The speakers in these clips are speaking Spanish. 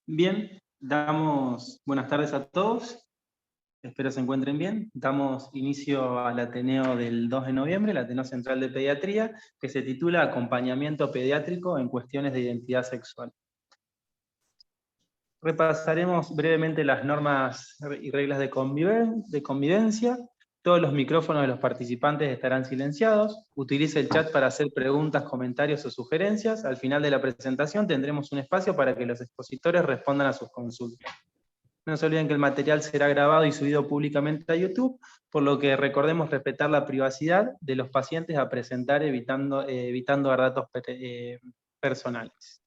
Bien, damos buenas tardes a todos, espero se encuentren bien. Damos inicio al Ateneo del 2 de noviembre, el Ateneo Central de Pediatría, que se titula Acompañamiento Pediátrico en Cuestiones de Identidad Sexual. Repasaremos brevemente las normas y reglas de convivencia. Todos los micrófonos de los participantes estarán silenciados. Utilice el chat para hacer preguntas, comentarios o sugerencias. Al final de la presentación tendremos un espacio para que los expositores respondan a sus consultas. No se olviden que el material será grabado y subido públicamente a YouTube, por lo que recordemos respetar la privacidad de los pacientes a presentar, evitando dar datos personales.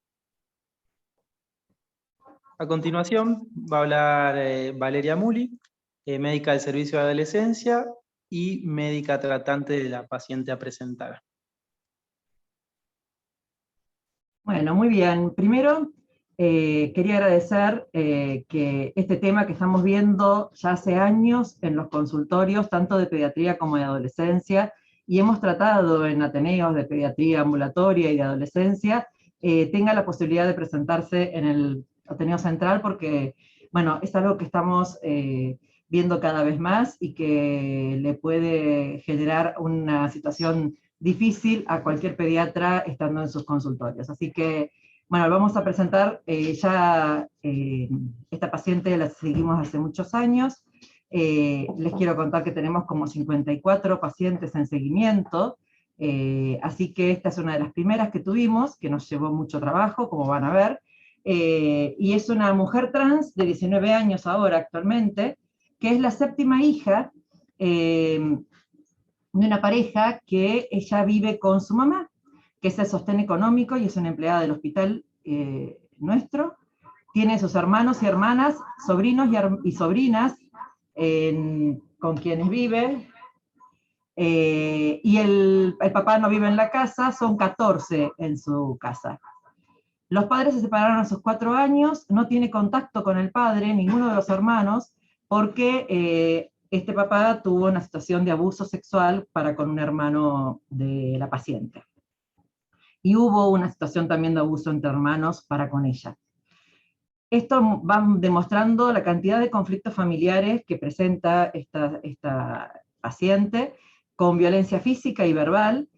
A continuación va a hablar Valeria Muli, médica del Servicio de Adolescencia y médica tratante de la paciente a presentar. Bueno, muy bien. Primero, quería agradecer que este tema que estamos viendo ya hace años en los consultorios, tanto de pediatría como de adolescencia, y hemos tratado en ateneos de pediatría ambulatoria y de adolescencia, tenga la posibilidad de presentarse en el Ateneo Central, porque, bueno, es algo que estamos viendo cada vez más y que le puede generar una situación difícil a cualquier pediatra estando en sus consultorios. Así que, bueno, vamos a presentar esta paciente la seguimos hace muchos años. Les quiero contar que tenemos como 54 pacientes en seguimiento, así que esta es una de las primeras que tuvimos, que nos llevó mucho trabajo, como van a ver, y es una mujer trans de 19 años ahora actualmente, que es la séptima hija de una pareja que ella vive con su mamá, que es el sostén económico y es una empleada del hospital nuestro. Tiene sus hermanos y hermanas, sobrinos y sobrinas con quienes vive, y el papá no vive en la casa, son 14 en su casa. Los padres se separaron a sus 4 años, no tiene contacto con el padre, ninguno de los hermanos, porque este papá tuvo una situación de abuso sexual para con un hermano de la paciente. Y hubo una situación también de abuso entre hermanos para con ella. Esto va demostrando la cantidad de conflictos familiares que presenta esta paciente, con violencia física y verbal,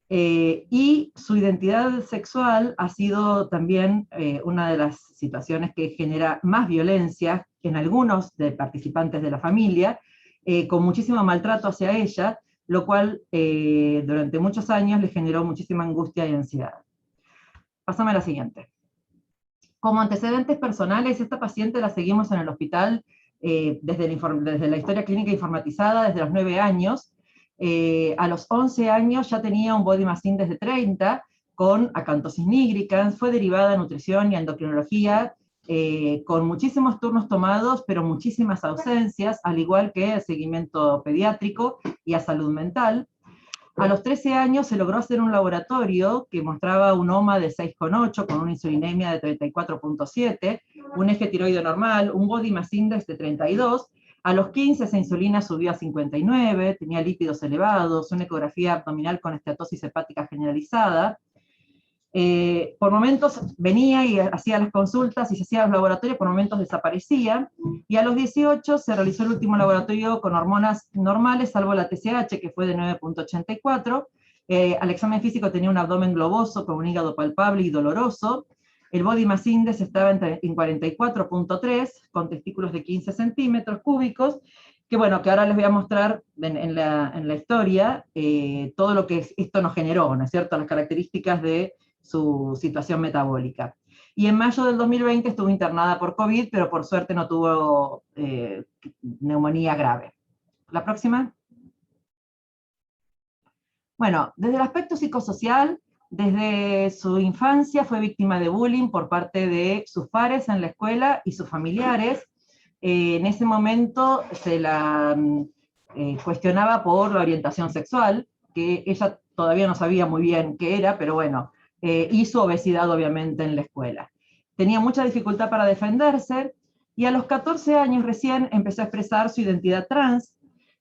y su identidad sexual ha sido también una de las situaciones que genera más violencia en algunos de participantes de la familia, con muchísimo maltrato hacia ella, lo cual durante muchos años le generó muchísima angustia y ansiedad. Pásame a la siguiente. Como antecedentes personales, esta paciente la seguimos en el hospital desde la historia clínica informatizada desde los 9 años. A los 11 años ya tenía un body mass index de 30, con acantosis nigricans, fue derivada a nutrición y a endocrinología, con muchísimos turnos tomados, pero muchísimas ausencias, al igual que el seguimiento pediátrico y a salud mental. A los 13 años se logró hacer un laboratorio que mostraba un OMA de 6,8 con una insulinemia de 34,7, un eje tiroideo normal, un body mass index de 32. A los 15 esa insulina subió a 59, tenía lípidos elevados, una ecografía abdominal con esteatosis hepática generalizada. Por momentos venía y hacía las consultas y se hacía los laboratorios, por momentos desaparecía, y a los 18 se realizó el último laboratorio con hormonas normales, salvo la TSH, que fue de 9,84. Al examen físico tenía un abdomen globoso, con un hígado palpable y doloroso. El body mass index estaba en 44,3, con testículos de 15 centímetros cúbicos, que bueno, que ahora les voy a mostrar en la historia todo lo que esto nos generó, ¿no es cierto?, las características de su situación metabólica. Y en mayo del 2020 estuvo internada por COVID, pero por suerte no tuvo neumonía grave. La próxima. Bueno, desde el aspecto psicosocial, desde su infancia fue víctima de bullying por parte de sus pares en la escuela y sus familiares. En ese momento se la cuestionaba por la orientación sexual, que ella todavía no sabía muy bien qué era, pero bueno, y su obesidad obviamente en la escuela. Tenía mucha dificultad para defenderse, y a los 14 años recién empezó a expresar su identidad trans.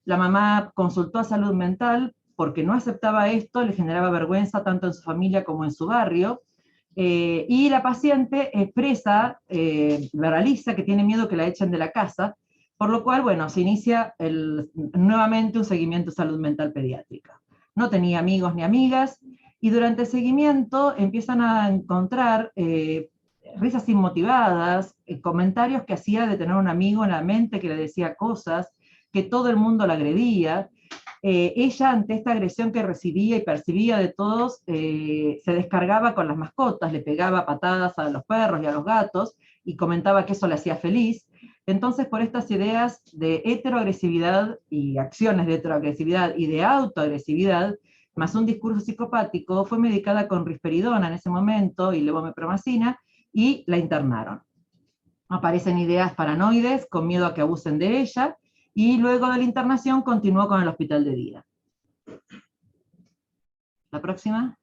La mamá consultó a salud mental porque no aceptaba esto, le generaba vergüenza tanto en su familia como en su barrio. Y la paciente expresa, verbaliza que tiene miedo que la echen de la casa, por lo cual, bueno, se inicia nuevamente un seguimiento de salud mental pediátrica. No tenía amigos ni amigas, y durante el seguimiento empiezan a encontrar risas inmotivadas, comentarios que hacía de tener un amigo en la mente que le decía cosas, que todo el mundo la agredía. Ella, ante esta agresión que recibía y percibía de todos, se descargaba con las mascotas, le pegaba patadas a los perros y a los gatos, y comentaba que eso le hacía feliz. Entonces, por estas ideas de heteroagresividad y acciones de heteroagresividad y de autoagresividad, más un discurso psicopático, fue medicada con risperidona en ese momento y levomepromacina, y la internaron. Aparecen ideas paranoides, con miedo a que abusen de ella, y luego de la internación continuó con el hospital de día. La próxima.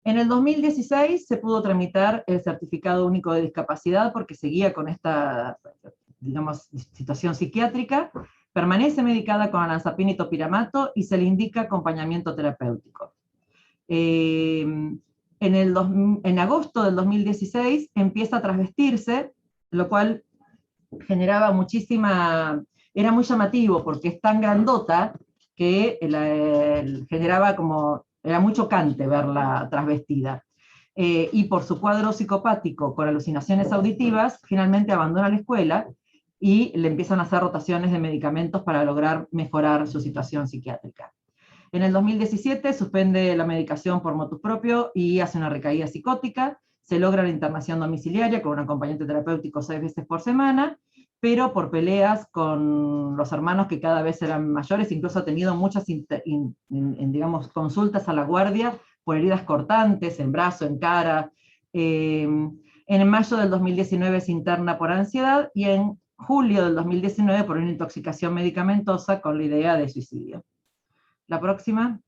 En el 2016 se pudo tramitar el certificado único de discapacidad porque seguía con esta, digamos, situación psiquiátrica, permanece medicada con olanzapina y topiramato y se le indica acompañamiento terapéutico. En agosto del 2016 empieza a transvestirse, lo cual generaba era muy llamativo porque es tan grandota que generaba era muy chocante verla transvestida. Y por su cuadro psicopático con alucinaciones auditivas, finalmente abandona la escuela y le empiezan a hacer rotaciones de medicamentos para lograr mejorar su situación psiquiátrica. En el 2017 suspende la medicación por motus propio y hace una recaída psicótica, se logra la internación domiciliaria con un acompañante terapéutico 6 veces por semana, pero por peleas con los hermanos que cada vez eran mayores, incluso ha tenido muchas digamos, consultas a la guardia por heridas cortantes, en brazo, en cara. En mayo del 2019 se interna por ansiedad, y en julio del 2019 por una intoxicación medicamentosa con la idea de suicidio. La próxima.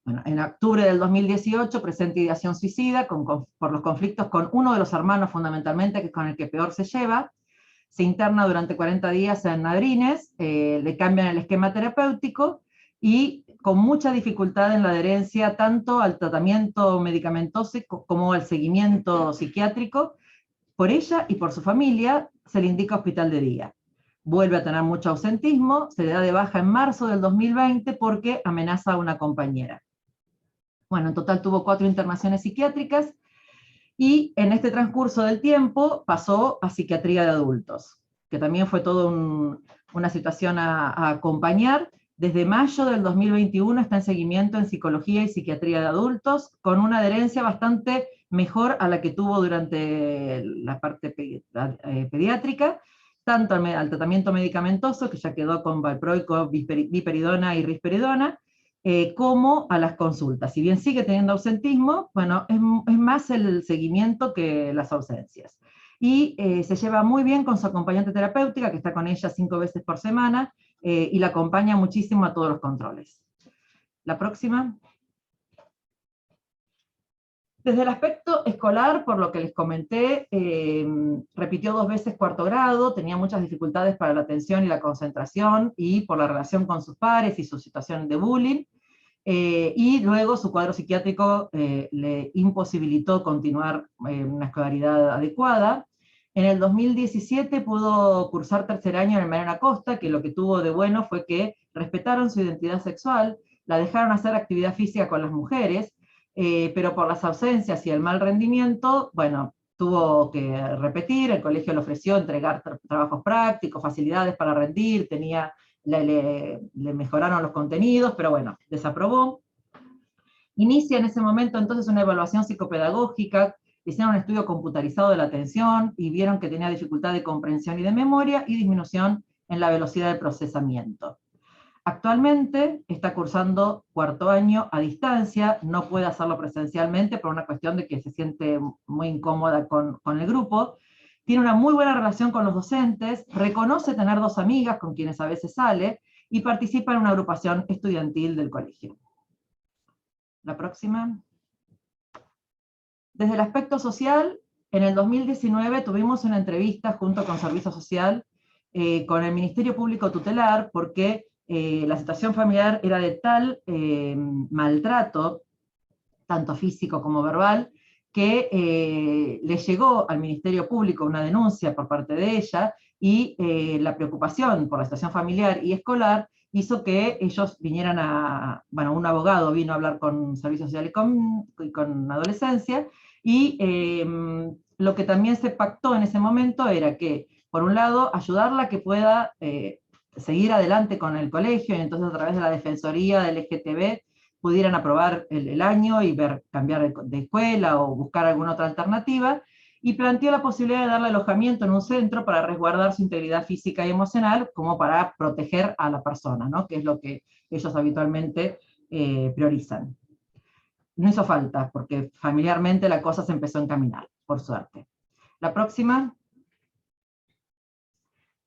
Bueno, en octubre del 2018 presenta ideación suicida por los conflictos con uno de los hermanos fundamentalmente, que es con el que peor se lleva. Se interna durante 40 días en Nadrines, le cambian el esquema terapéutico y con mucha dificultad en la adherencia tanto al tratamiento medicamentoso como al seguimiento psiquiátrico. Por ella y por su familia se le indica hospital de día. Vuelve a tener mucho ausentismo, se le da de baja en marzo del 2020 porque amenaza a una compañera. Bueno, en total tuvo 4 internaciones psiquiátricas, y en este transcurso del tiempo pasó a psiquiatría de adultos, que también fue toda una situación a acompañar. Desde mayo del 2021 está en seguimiento en psicología y psiquiatría de adultos, con una adherencia bastante mejor a la que tuvo durante la parte pediátrica, tanto al tratamiento medicamentoso, que ya quedó con valproico, biperidona y risperidona, como a las consultas. Si bien sigue teniendo ausentismo, bueno, es más el seguimiento que las ausencias. Y se lleva muy bien con su acompañante terapéutica, que está con ella 5 veces por semana, y la acompaña muchísimo a todos los controles. La próxima. Desde el aspecto escolar, por lo que les comenté, repitió 2 veces cuarto grado, tenía muchas dificultades para la atención y la concentración, y por la relación con sus pares y su situación de bullying, y luego su cuadro psiquiátrico le imposibilitó continuar una escolaridad adecuada. En el 2017 pudo cursar tercer año en el Mariano Acosta, que lo que tuvo de bueno fue que respetaron su identidad sexual, la dejaron hacer actividad física con las mujeres, pero por las ausencias y el mal rendimiento, bueno, tuvo que repetir. El colegio le ofreció entregar trabajos prácticos, facilidades para rendir, le mejoraron los contenidos, pero bueno, desaprobó. Inicia en ese momento entonces una evaluación psicopedagógica, hicieron un estudio computarizado de la atención y vieron que tenía dificultad de comprensión y de memoria y disminución en la velocidad del procesamiento. Actualmente está cursando cuarto año a distancia, no puede hacerlo presencialmente por una cuestión de que se siente muy incómoda con el grupo. Tiene una muy buena relación con los docentes, reconoce tener 2 amigas con quienes a veces sale, y participa en una agrupación estudiantil del colegio. La próxima. Desde el aspecto social, en el 2019 tuvimos una entrevista junto con Servicio Social con el Ministerio Público Tutelar, porque la situación familiar era de tal maltrato tanto físico como verbal, que le llegó al Ministerio Público una denuncia por parte de ella, y la preocupación por la situación familiar y escolar hizo que ellos vinieran bueno, un abogado vino a hablar con Servicios Sociales y con Adolescencia, y lo que también se pactó en ese momento era que, por un lado, ayudarla a que pueda seguir adelante con el colegio, y entonces a través de la Defensoría del LGTB pudieran aprobar el año y cambiar de escuela o buscar alguna otra alternativa, y planteó la posibilidad de darle alojamiento en un centro para resguardar su integridad física y emocional, como para proteger a la persona, ¿no? Que es lo que ellos habitualmente priorizan. No hizo falta, porque familiarmente la cosa se empezó a encaminar, por suerte. La próxima.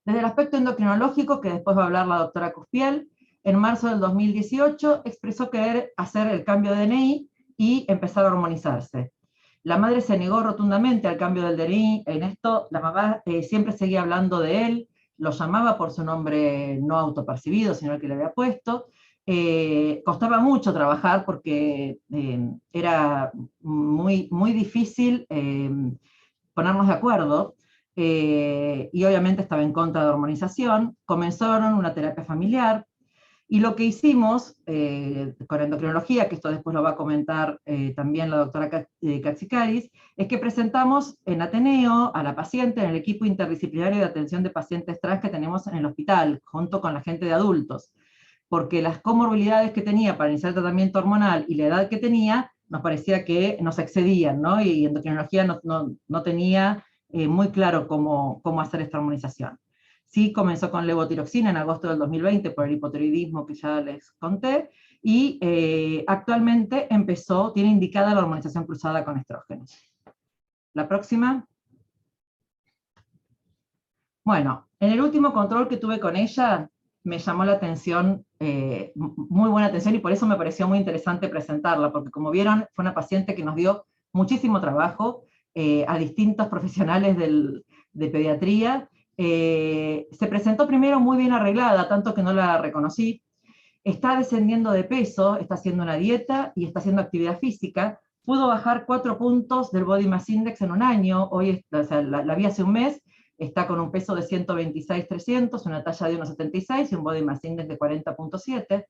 Desde el aspecto endocrinológico, que después va a hablar la doctora Cuspiel, en marzo del 2018 expresó querer hacer el cambio de DNI y empezar a hormonizarse. La madre se negó rotundamente al cambio del DNI. En esto la mamá siempre seguía hablando de él, lo llamaba por su nombre no autopercibido, sino el que le había puesto. Costaba mucho trabajar porque era muy difícil ponernos de acuerdo, y obviamente estaba en contra de la hormonización. Comenzaron una terapia familiar, y lo que hicimos con endocrinología, que esto después lo va a comentar también la doctora Katsikaris, es que presentamos en Ateneo a la paciente en el equipo interdisciplinario de atención de pacientes trans que tenemos en el hospital, junto con la gente de adultos, porque las comorbilidades que tenía para iniciar el tratamiento hormonal y la edad que tenía, nos parecía que nos excedían, ¿no? Y endocrinología no tenía muy claro cómo hacer esta hormonización. Sí, comenzó con levotiroxina en agosto del 2020 por el hipotiroidismo que ya les conté, y actualmente tiene indicada la hormonización cruzada con estrógenos. La próxima. Bueno, en el último control que tuve con ella, me llamó la atención, muy buena atención, y por eso me pareció muy interesante presentarla, porque como vieron, fue una paciente que nos dio muchísimo trabajo a distintos profesionales de pediatría. Se presentó primero muy bien arreglada, tanto que no la reconocí. Está descendiendo de peso, está haciendo una dieta y está haciendo actividad física. Pudo bajar 4 puntos del Body Mass Index en un año. Hoy, o sea, la vi hace un mes, está con un peso de 126,300, una talla de 1,76 y un Body Mass Index de 40,7.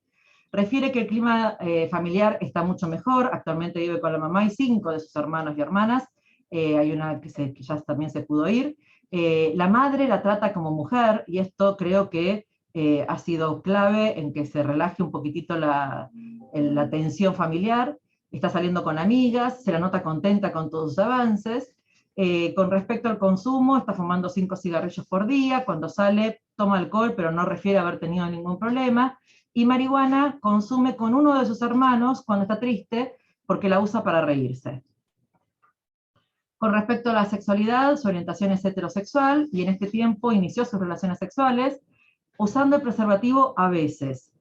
Refiere que el clima familiar está mucho mejor. Actualmente vive con la mamá y 5 de sus hermanos y hermanas. Hay una que ya también se pudo ir. La madre la trata como mujer, y esto creo que ha sido clave en que se relaje un poquitito la tensión familiar. Está saliendo con amigas, se la nota contenta con todos sus avances. Con respecto al consumo, está fumando 5 cigarrillos por día, cuando sale toma alcohol, pero no refiere a haber tenido ningún problema, y marihuana consume con uno de sus hermanos cuando está triste, porque la usa para reírse. Con respecto a la sexualidad, su orientación es heterosexual, y en este tiempo inició sus relaciones sexuales usando el preservativo a veces.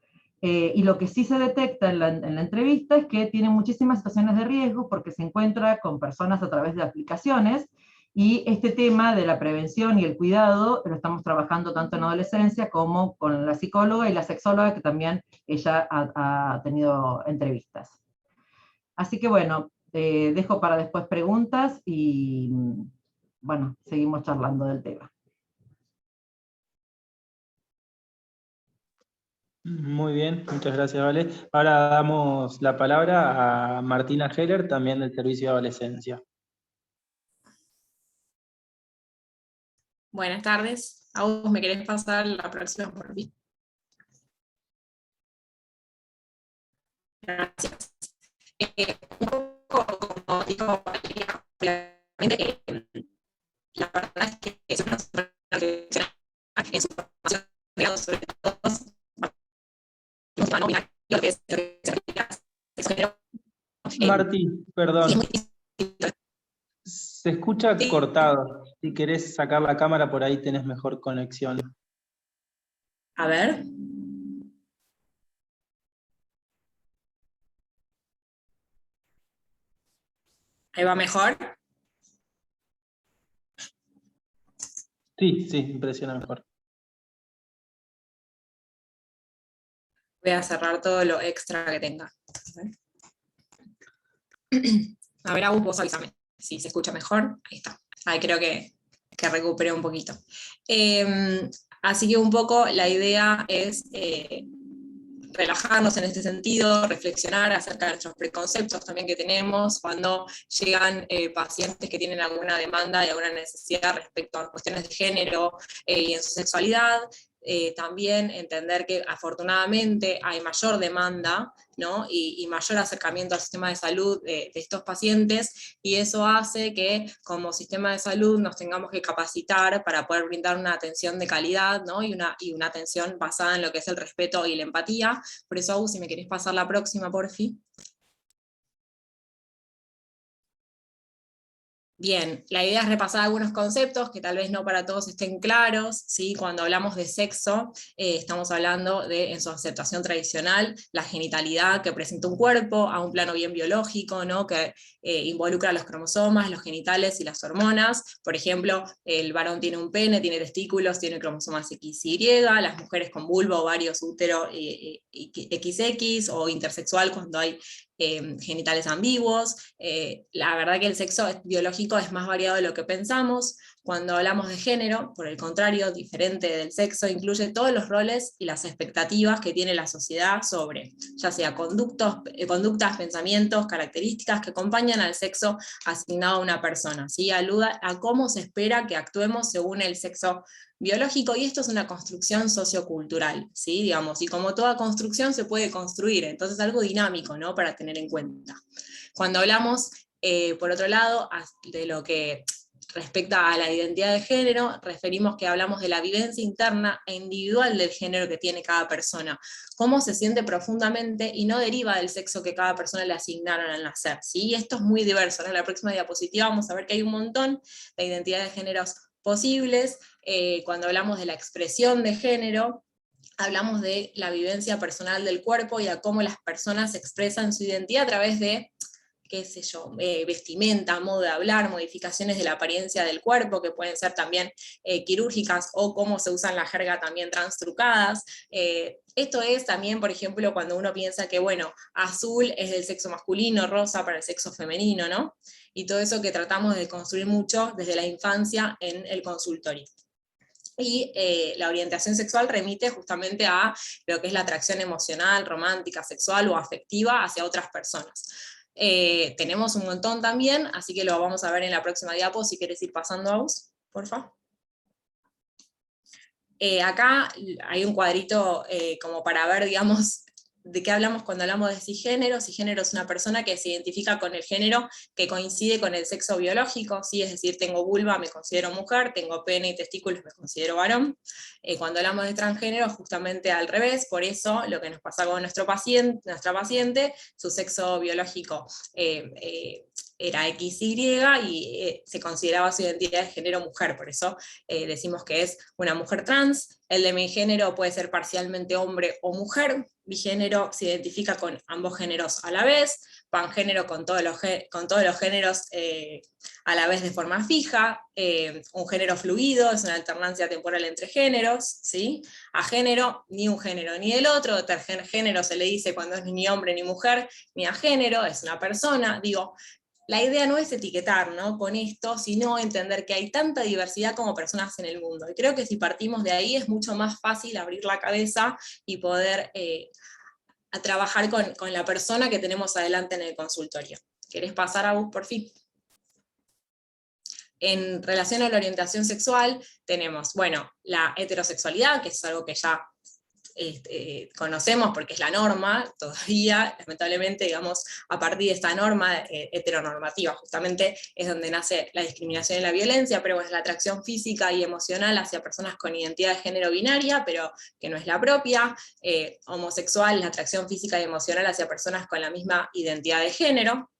Y lo que sí se detecta en la entrevista es que tiene muchísimas situaciones de riesgo, porque se encuentra con personas a través de aplicaciones, y este tema de la prevención y el cuidado lo estamos trabajando tanto en adolescencia como con la psicóloga y la sexóloga, que también ella ha tenido entrevistas. Así que bueno, dejo para después preguntas y bueno, seguimos charlando del tema. Muy bien, muchas gracias, Vale. Ahora damos la palabra a Martina Heller, también del Servicio de Adolescencia. Buenas tardes. ¿A vos me querés pasar la próxima por mí? Gracias. Un poco como dijo Valeria, la verdad es que es una reflexión en su formación, sobre todo, lo que Martín, perdón. Se escucha cortado. Si querés sacar la cámara, por ahí tenés mejor conexión. A ver. ¿Ahí va mejor? Sí, impresiona mejor. Voy a cerrar todo lo extra que tenga. A ver, Agus, vos avísame si se escucha mejor. Ahí está. Ahí creo que recuperé un poquito. Así que un poco la idea es relajarnos en este sentido, reflexionar acerca de nuestros preconceptos también que tenemos cuando llegan pacientes que tienen alguna demanda y alguna necesidad respecto a cuestiones de género y en su sexualidad. También entender que afortunadamente hay mayor demanda, ¿no? y mayor acercamiento al sistema de salud de estos pacientes, y eso hace que como sistema de salud nos tengamos que capacitar para poder brindar una atención de calidad, ¿no? y una atención basada en lo que es el respeto y la empatía. Por eso, Agus, si me querés pasar la próxima, porfi. Bien, la idea es repasar algunos conceptos que tal vez no para todos estén claros, ¿sí? Cuando hablamos de sexo, estamos hablando de, en su aceptación tradicional, la genitalidad que presenta un cuerpo a un plano bien biológico, ¿no? Que involucra los cromosomas, los genitales y las hormonas. Por ejemplo, el varón tiene un pene, tiene testículos, tiene cromosomas XY, las mujeres con vulva, ovarios, útero, XX, o intersexual cuando hay genitales ambiguos. La verdad que el sexo biológico es más variado de lo que pensamos. Cuando hablamos de género, por el contrario, diferente del sexo, incluye todos los roles y las expectativas que tiene la sociedad sobre, ya sea conductas, pensamientos, características que acompañan al sexo asignado a una persona, ¿sí? Aluda a cómo se espera que actuemos según el sexo biológico, y esto es una construcción sociocultural, ¿sí? Digamos, y como toda construcción se puede construir, entonces algo dinámico, ¿no? Para tener en cuenta. Cuando hablamos, por otro lado, de lo que respecta a la identidad de género, referimos que hablamos de la vivencia interna e individual del género que tiene cada persona, cómo se siente profundamente y no deriva del sexo que cada persona le asignaron al nacer, ¿sí? Esto es muy diverso, ¿no? En la próxima diapositiva vamos a ver que hay un montón de identidades de géneros posibles. Cuando hablamos de la expresión de género, hablamos de la vivencia personal del cuerpo y a cómo las personas expresan su identidad a través de, qué sé yo, vestimenta, modo de hablar, modificaciones de la apariencia del cuerpo, que pueden ser también quirúrgicas, o cómo se usan la jerga también transtrucadas. Esto es también, por ejemplo, cuando uno piensa que, bueno, azul es del sexo masculino, rosa para el sexo femenino, ¿no? Y todo eso que tratamos de construir mucho desde la infancia en el consultorio. Y la orientación sexual remite justamente a lo que es la atracción emocional, romántica, sexual o afectiva hacia otras personas. Tenemos un montón también, así que lo vamos a ver en la próxima diapo, si quieres ir pasando, Aus, por favor. Acá hay un cuadrito como para ver, digamos, de qué hablamos cuando hablamos de cisgénero. Cisgénero es una persona que se identifica con el género que coincide con el sexo biológico, ¿sí? Es decir, tengo vulva, me considero mujer, tengo pene y testículos, me considero varón. Cuando hablamos de transgénero, justamente al revés, por eso lo que nos pasa con nuestra paciente, su sexo biológico era XY y se consideraba su identidad de género mujer, por eso decimos que es una mujer trans. El demigénero puede ser parcialmente hombre o mujer, bigénero se identifica con ambos géneros a la vez, pangénero con todos los géneros a la vez de forma fija, un género fluido es una alternancia temporal entre géneros, ¿sí? Agénero, ni un género ni el otro, tergénero se le dice cuando es ni hombre ni mujer, ni agénero, es una persona, digo. La idea no es etiquetar, ¿no? Con esto, sino entender que hay tanta diversidad como personas en el mundo. Y creo que si partimos de ahí es mucho más fácil abrir la cabeza y poder a trabajar con la persona que tenemos adelante en el consultorio. ¿Querés pasar, Agus, por fin? En relación a la orientación sexual, tenemos, bueno, la heterosexualidad, que es algo que ya conocemos porque es la norma, todavía, lamentablemente, digamos, a partir de esta norma heteronormativa, justamente es donde nace la discriminación y la violencia, pero bueno, es la atracción física y emocional hacia personas con identidad de género binaria, pero que no es la propia. Homosexual, la atracción física y emocional hacia personas con la misma identidad de género.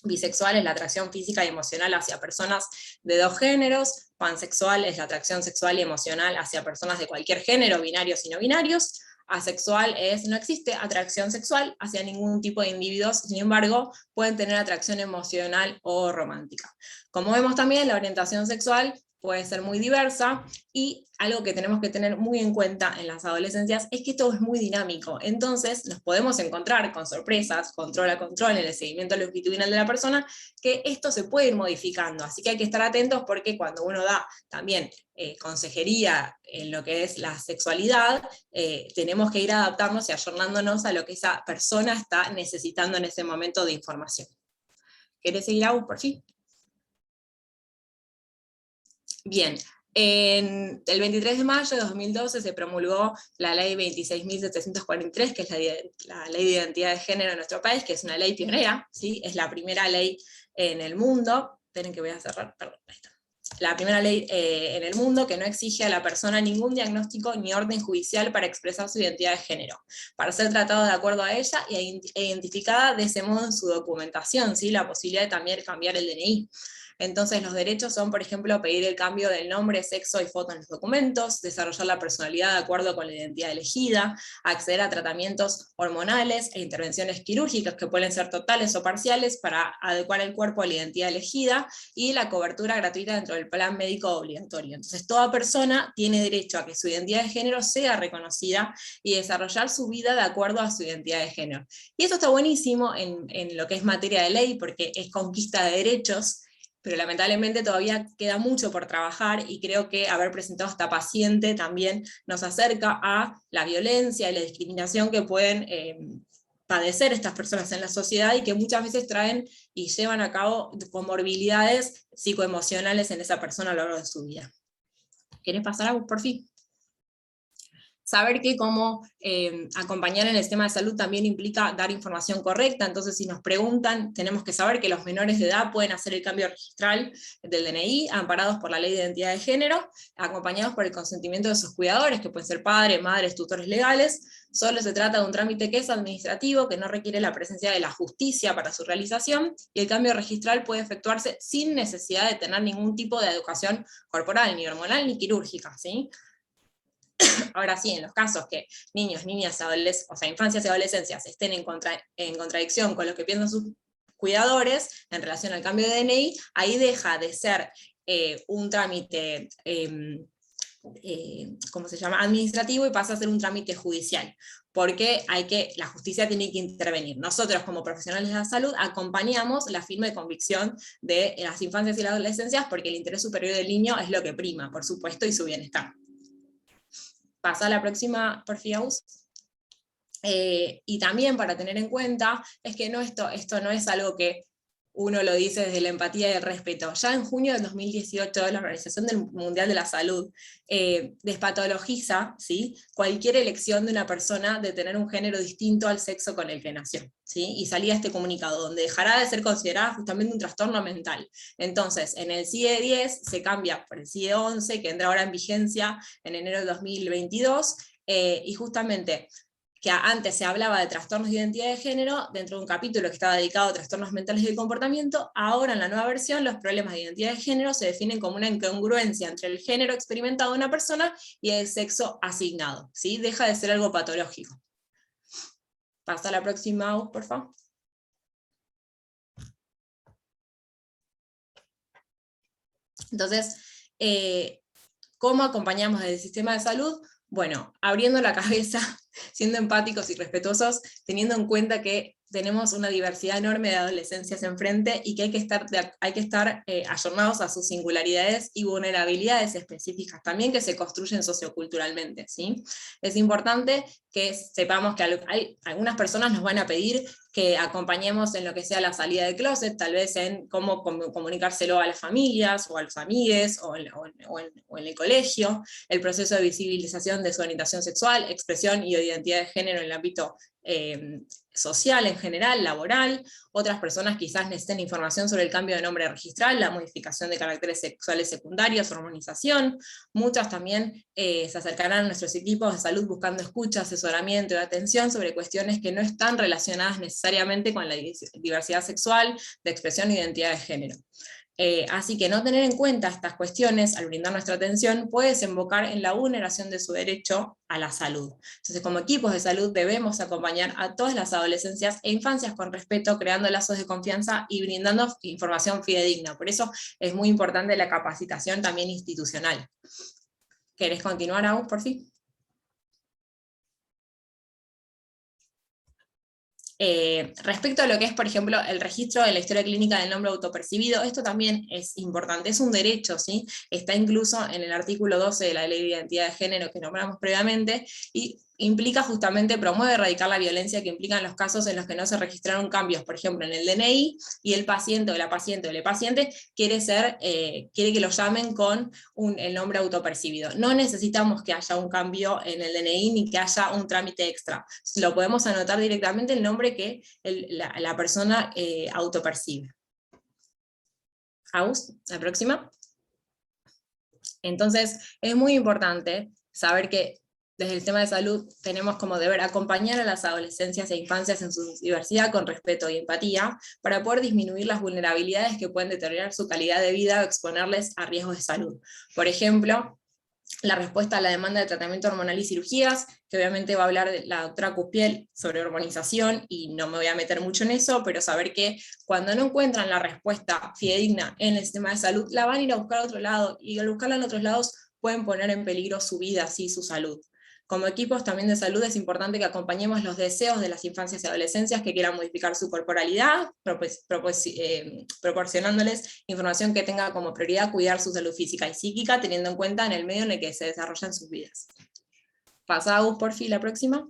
Bisexual es la atracción física y emocional hacia personas de dos géneros. Pansexual es la atracción sexual y emocional hacia personas de cualquier género, binarios y no binarios. Asexual es, no existe atracción sexual hacia ningún tipo de individuos, sin embargo, pueden tener atracción emocional o romántica. Como vemos también, la orientación sexual puede ser muy diversa, y algo que tenemos que tener muy en cuenta en las adolescencias es que todo es muy dinámico, entonces nos podemos encontrar con sorpresas, control a control, en el seguimiento longitudinal de la persona, que esto se puede ir modificando, así que hay que estar atentos porque cuando uno da también consejería en lo que es la sexualidad, tenemos que ir adaptándonos y ayornándonos a lo que esa persona está necesitando en ese momento de información. ¿Querés seguir, Agus, por fin? Bien, el 23 de mayo de 2012 se promulgó la ley 26.743, que es la ley de identidad de género en nuestro país, que es una ley pionera, ¿sí? Es la primera ley en el mundo, esperen que voy a cerrar, perdón, ahí está. La primera ley en el mundo que no exige a la persona ningún diagnóstico ni orden judicial para expresar su identidad de género, para ser tratado de acuerdo a ella e identificada de ese modo en su documentación, ¿sí? La posibilidad de también cambiar el DNI. Entonces los derechos son, por ejemplo, pedir el cambio del nombre, sexo y foto en los documentos, desarrollar la personalidad de acuerdo con la identidad elegida, acceder a tratamientos hormonales e intervenciones quirúrgicas que pueden ser totales o parciales para adecuar el cuerpo a la identidad elegida, y la cobertura gratuita dentro del plan médico obligatorio. Entonces toda persona tiene derecho a que su identidad de género sea reconocida y desarrollar su vida de acuerdo a su identidad de género. Y eso está buenísimo en lo que es materia de ley, porque es conquista de derechos, pero lamentablemente todavía queda mucho por trabajar, y creo que haber presentado esta paciente también nos acerca a la violencia y la discriminación que pueden padecer estas personas en la sociedad, y que muchas veces traen y llevan a cabo comorbilidades psicoemocionales en esa persona a lo largo de su vida. ¿Querés pasar, Agus, por fin? Saber que como acompañar en el sistema de salud también implica dar información correcta, entonces si nos preguntan, tenemos que saber que los menores de edad pueden hacer el cambio registral del DNI, amparados por la ley de identidad de género, acompañados por el consentimiento de sus cuidadores, que pueden ser padres, madres, tutores legales. Solo se trata de un trámite que es administrativo, que no requiere la presencia de la justicia para su realización, y el cambio registral puede efectuarse sin necesidad de tener ningún tipo de educación corporal, ni hormonal, ni quirúrgica, ¿sí? Ahora sí, en los casos que niños, niñas, o sea, infancias y adolescencias estén en contradicción con lo que piensan sus cuidadores en relación al cambio de DNI, ahí deja de ser un trámite, ¿cómo se llama?, administrativo, y pasa a ser un trámite judicial, porque la justicia tiene que intervenir. Nosotros como profesionales de la salud acompañamos la firme de convicción de las infancias y las adolescencias, porque el interés superior del niño es lo que prima, por supuesto, y su bienestar. Pasa a la próxima, por favor. Y también para tener en cuenta, es que esto no es algo que uno lo dice desde la empatía y el respeto. Ya en junio del 2018, la Organización Mundial de la Salud despatologiza, ¿sí?, cualquier elección de una persona de tener un género distinto al sexo con el que nació, ¿sí? Y salía este comunicado, donde dejará de ser considerada justamente un trastorno mental. Entonces, en el CIE-10 se cambia por el CIE-11, que entra ahora en vigencia en enero de 2022, y justamente que antes se hablaba de trastornos de identidad de género, dentro de un capítulo que estaba dedicado a trastornos mentales del comportamiento, ahora en la nueva versión los problemas de identidad de género se definen como una incongruencia entre el género experimentado de una persona y el sexo asignado, ¿sí? Deja de ser algo patológico. Pasa a la próxima, por favor. Entonces, ¿cómo acompañamos desde el sistema de salud? Bueno, abriendo la cabeza, siendo empáticos y respetuosos, teniendo en cuenta que tenemos una diversidad enorme de adolescencias enfrente, y que hay que estar ayornados a sus singularidades y vulnerabilidades específicas también, que se construyen socioculturalmente, ¿sí? Es importante que sepamos que algunas personas nos van a pedir que acompañemos en lo que sea la salida del closet, tal vez en cómo comunicárselo a las familias, o a los amigues, o en el colegio, el proceso de visibilización de su orientación sexual, expresión y identidad de género en el ámbito social en general, laboral. Otras personas quizás necesiten información sobre el cambio de nombre registral, la modificación de caracteres sexuales secundarios, hormonización. Muchas también se acercarán a nuestros equipos de salud buscando escucha, asesoramiento y atención sobre cuestiones que no están relacionadas necesariamente con la diversidad sexual, de expresión e identidad de género. Así que no tener en cuenta estas cuestiones al brindar nuestra atención puede desembocar en la vulneración de su derecho a la salud. Entonces, como equipos de salud debemos acompañar a todas las adolescencias e infancias con respeto, creando lazos de confianza y brindando información fidedigna. Por eso es muy importante la capacitación también institucional. ¿Querés continuar, Agus, por fin? Respecto a lo que es, por ejemplo, el registro de la historia clínica del nombre autopercibido, esto también es importante, es un derecho, ¿sí? Está incluso en el artículo 12 de la Ley de Identidad de Género que nombramos previamente, y implica justamente, promueve erradicar la violencia que implican los casos en los que no se registraron cambios, por ejemplo, en el DNI, y el paciente o la paciente o el paciente quiere que lo llamen con el nombre autopercibido. No necesitamos que haya un cambio en el DNI ni que haya un trámite extra. Lo podemos anotar directamente el nombre que la persona autopercibe. Aus, la próxima. Entonces, es muy importante saber que desde el tema de salud tenemos como deber acompañar a las adolescencias e infancias en su diversidad con respeto y empatía para poder disminuir las vulnerabilidades que pueden deteriorar su calidad de vida o exponerles a riesgos de salud. Por ejemplo, la respuesta a la demanda de tratamiento hormonal y cirugías, que obviamente va a hablar la doctora Cuspiel sobre hormonización, y no me voy a meter mucho en eso, pero saber que cuando no encuentran la respuesta fidedigna en el sistema de salud, la van a ir a buscar a otro lado, y al buscarla en otros lados pueden poner en peligro su vida, sí, su salud. Como equipos también de salud es importante que acompañemos los deseos de las infancias y adolescencias que quieran modificar su corporalidad, proporcionándoles información que tenga como prioridad cuidar su salud física y psíquica, teniendo en cuenta en el medio en el que se desarrollan sus vidas. Pasamos por fin la próxima.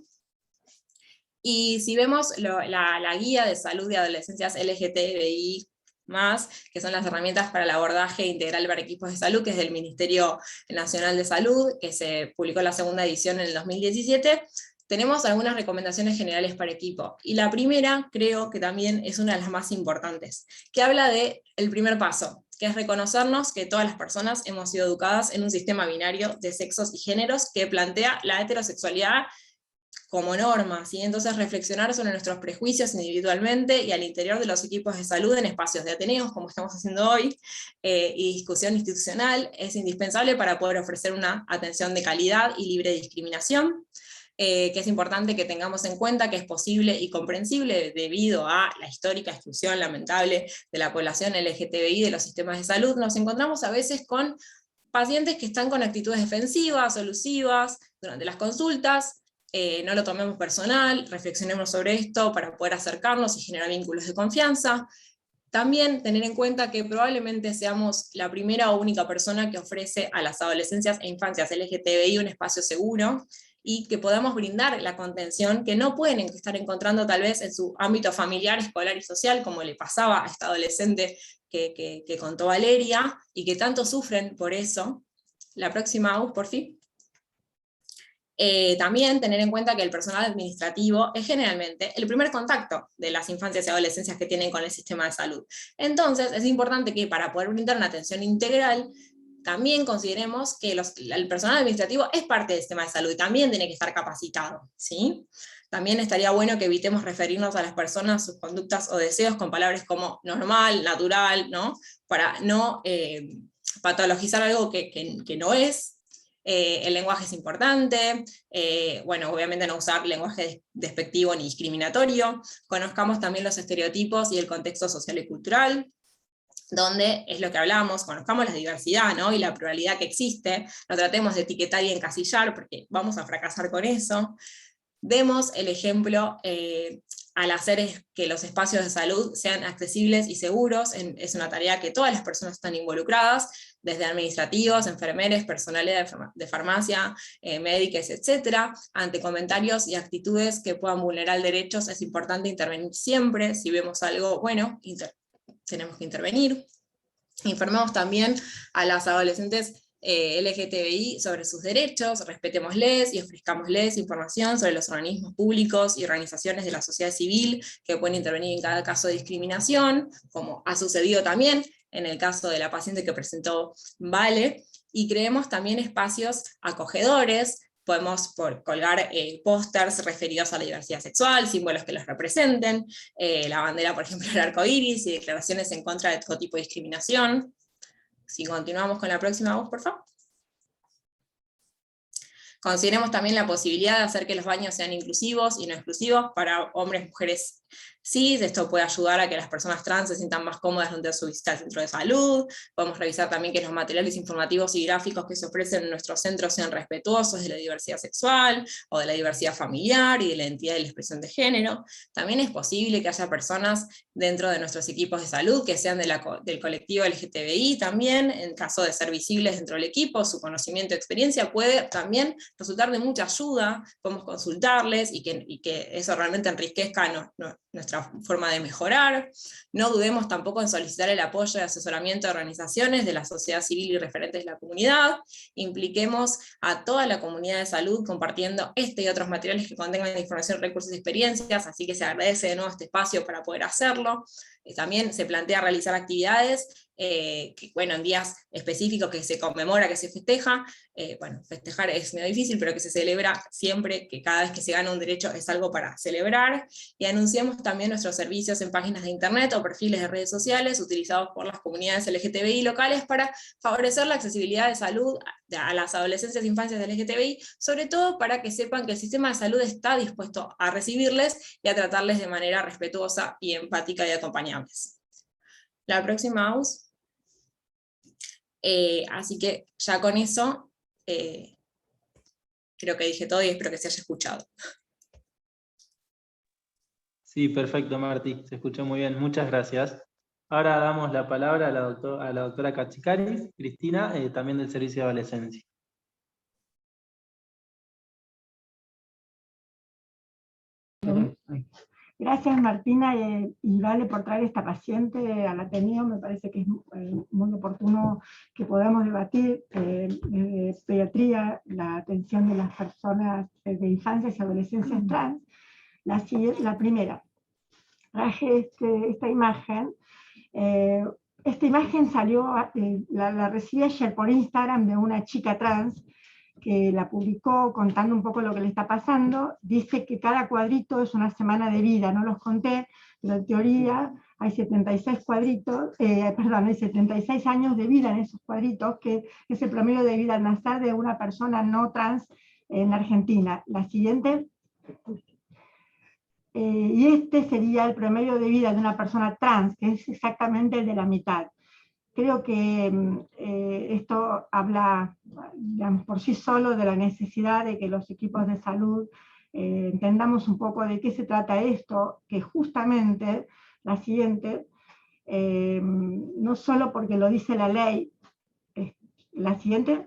Y si vemos la guía de salud de adolescencias LGTBI+, que son las herramientas para el abordaje integral para equipos de salud, que es del Ministerio Nacional de Salud, que se publicó la segunda edición en el 2017, tenemos algunas recomendaciones generales para equipo. Y la primera, creo que también es una de las más importantes, que habla del primer paso, que es reconocernos que todas las personas hemos sido educadas en un sistema binario de sexos y géneros que plantea la heterosexualidad como norma, ¿sí? Entonces reflexionar sobre nuestros prejuicios individualmente y al interior de los equipos de salud en espacios de ateneos, como estamos haciendo hoy, y discusión institucional, es indispensable para poder ofrecer una atención de calidad y libre de discriminación, que es importante que tengamos en cuenta que es posible y comprensible debido a la histórica exclusión lamentable de la población LGTBI de los sistemas de salud. Nos encontramos a veces con pacientes que están con actitudes defensivas o elusivas durante las consultas. No lo tomemos personal, reflexionemos sobre esto para poder acercarnos y generar vínculos de confianza. También tener en cuenta que probablemente seamos la primera o única persona que ofrece a las adolescencias e infancias LGTBI un espacio seguro, y que podamos brindar la contención que no pueden estar encontrando tal vez en su ámbito familiar, escolar y social, como le pasaba a esta adolescente que contó Valeria, y que tanto sufren por eso. La próxima, Aus, por fin. También tener en cuenta que el personal administrativo es generalmente el primer contacto de las infancias y adolescencias que tienen con el sistema de salud. Entonces es importante que para poder brindar una atención integral, también consideremos que el personal administrativo es parte del sistema de salud y también tiene que estar capacitado, ¿sí? También estaría bueno que evitemos referirnos a las personas, sus conductas o deseos con palabras como normal, natural, ¿no? Para no patologizar algo que no es. El lenguaje es importante, bueno, obviamente no usar lenguaje despectivo ni discriminatorio. Conozcamos también los estereotipos y el contexto social y cultural, donde es lo que hablamos, conozcamos la diversidad, ¿no? Y la pluralidad que existe, no tratemos de etiquetar y encasillar porque vamos a fracasar con eso. Demos el ejemplo al hacer que los espacios de salud sean accesibles y seguros. Es una tarea que todas las personas están involucradas, desde administrativos, enfermeros, personal de farmacia, médicos, etc. Ante comentarios y actitudes que puedan vulnerar derechos, es importante intervenir siempre. Si vemos algo, bueno, tenemos que intervenir. Informemos también a las adolescentes LGTBI sobre sus derechos, respetémosles y ofrezcámosles información sobre los organismos públicos y organizaciones de la sociedad civil que pueden intervenir en cada caso de discriminación, como ha sucedido también en el caso de la paciente que presentó Vale, y creemos también espacios acogedores podemos colgar pósters referidos a la diversidad sexual, símbolos que los representen, la bandera, por ejemplo, del arco iris, y declaraciones en contra de todo tipo de discriminación. Si continuamos con la próxima voz, por favor. Consideremos también la posibilidad de hacer que los baños sean inclusivos y no exclusivos para hombres, mujeres cis. Esto puede ayudar a que las personas trans se sientan más cómodas durante su visita al centro de salud. Podemos revisar también que los materiales informativos y gráficos que se ofrecen en nuestros centros sean respetuosos de la diversidad sexual, o de la diversidad familiar, y de la identidad y la expresión de género. También es posible que haya personas dentro de nuestros equipos de salud que sean del colectivo LGTBI también. En caso de ser visibles dentro del equipo, su conocimiento y experiencia puede también resultar de mucha ayuda. Podemos consultarles y que eso realmente enriquezca nuestra forma de mejorar. No dudemos tampoco en solicitar el apoyo y asesoramiento de organizaciones de la sociedad civil y referentes de la comunidad. Impliquemos a toda la comunidad de salud compartiendo este y otros materiales que contengan información, recursos y experiencias, así que se agradece de nuevo este espacio para poder hacerlo. También se plantea realizar actividades en días específicos que se conmemora, que se festeja. Festejar es medio difícil, pero que se celebra siempre, que cada vez que se gana un derecho es algo para celebrar. Y anunciamos también nuestros servicios en páginas de internet o perfiles de redes sociales utilizados por las comunidades LGTBI locales para favorecer la accesibilidad de salud a las adolescencias e infancias de LGTBI, sobre todo para que sepan que el sistema de salud está dispuesto a recibirles y a tratarles de manera respetuosa y empática y acompañables. La próxima, Aus. Así que ya con eso, creo que dije todo y espero que se haya escuchado. Sí, perfecto, Marti, se escuchó muy bien, muchas gracias. Ahora damos la palabra a la doctora Katsikaris, Cristina, también del Servicio de Adolescencia. Gracias, Martina y Vale, por traer esta paciente al Ateneo. Me parece que es muy oportuno que podamos debatir desde pediatría la atención de las personas de infancias y adolescencias trans. La primera, traje esta imagen. Esta imagen salió, la recibí ayer por Instagram de una chica trans que la publicó contando un poco lo que le está pasando. Dice que cada cuadrito es una semana de vida, no los conté, pero en teoría hay 76 cuadritos, hay 76 años de vida en esos cuadritos, que es el promedio de vida al nacer de una persona no trans en Argentina. La siguiente. Y este sería el promedio de vida de una persona trans, que es exactamente el de la mitad. Creo que esto habla, digamos, por sí solo de la necesidad de que los equipos de salud entendamos un poco de qué se trata esto, que justamente, la siguiente, no solo porque lo dice la ley, la siguiente,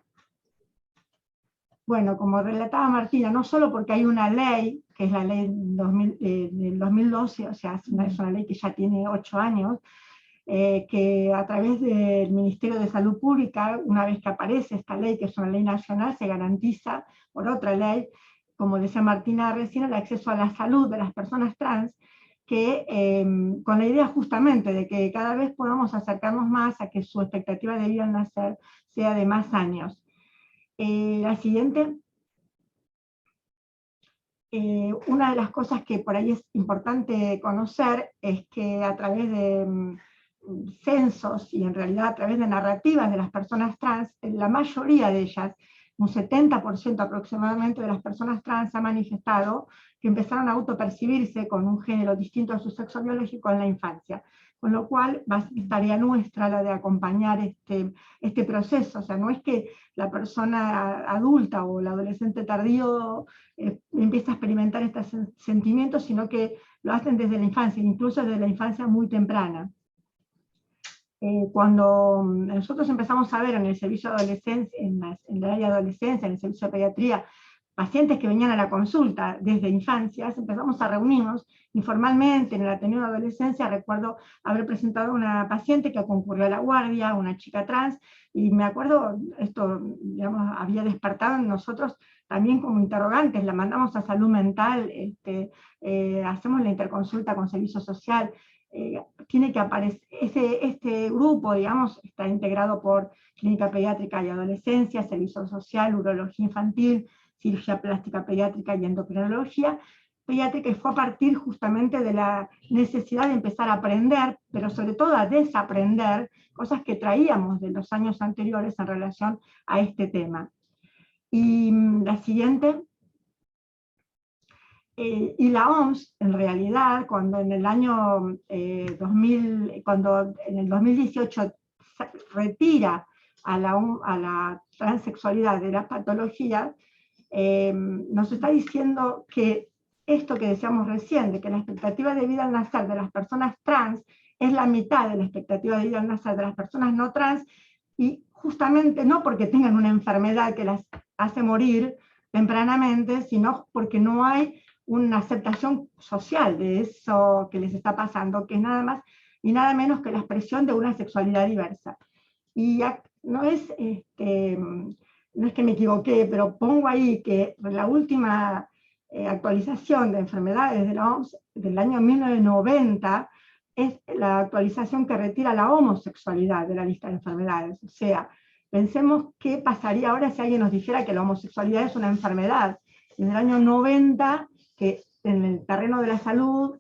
bueno, como relataba Martina, no solo porque hay una ley, que es la ley del 2012, o sea, es una ley que ya tiene 8 años, que a través del Ministerio de Salud Pública, una vez que aparece esta ley, que es una ley nacional, se garantiza por otra ley, como decía Martina recién, el acceso a la salud de las personas trans, que con la idea justamente de que cada vez podamos acercarnos más a que su expectativa de vida al nacer sea de más años. La siguiente. Una de las cosas que por ahí es importante conocer es que a través de censos y en realidad a través de narrativas de las personas trans, la mayoría de ellas, un 70% aproximadamente de las personas trans ha manifestado que empezaron a autopercibirse con un género distinto a su sexo biológico en la infancia. Con lo cual va a ser tarea nuestra la de acompañar este proceso. O sea, no es que la persona adulta o el adolescente tardío empieza a experimentar estos sentimientos, sino que lo hacen desde la infancia, incluso desde la infancia muy temprana. Cuando nosotros empezamos a ver en el servicio de adolescencia, en el área de adolescencia, en el servicio de pediatría, pacientes que venían a la consulta desde infancias, empezamos a reunirnos informalmente en el Ateneo de Adolescencia. Recuerdo haber presentado a una paciente que concurrió a la guardia, una chica trans, y me acuerdo, esto, digamos, había despertado en nosotros también como interrogantes. La mandamos a salud mental, hacemos la interconsulta con servicio social. Tiene que aparecer, este grupo, digamos, está integrado por clínica pediátrica y adolescencia, servicio social, urología infantil, cirugía plástica pediátrica y endocrinología pediátrica, y fue a partir justamente de la necesidad de empezar a aprender, pero sobre todo a desaprender cosas que traíamos de los años anteriores en relación a este tema. Y la siguiente. Y la OMS, en realidad, cuando en el año 2018 retira a la transexualidad de las patologías, nos está diciendo que esto que decíamos recién, de que la expectativa de vida al nacer de las personas trans es la mitad de la expectativa de vida al nacer de las personas no trans, y justamente no porque tengan una enfermedad que las hace morir tempranamente, sino porque no hay una aceptación social de eso que les está pasando, que es nada más y nada menos que la expresión de una sexualidad diversa. Y no es que me equivoqué, pero pongo ahí que la última actualización de enfermedades de la OMS del año 1990 es la actualización que retira la homosexualidad de la lista de enfermedades. O sea, pensemos qué pasaría ahora si alguien nos dijera que la homosexualidad es una enfermedad. En el año 90, que en el terreno de la salud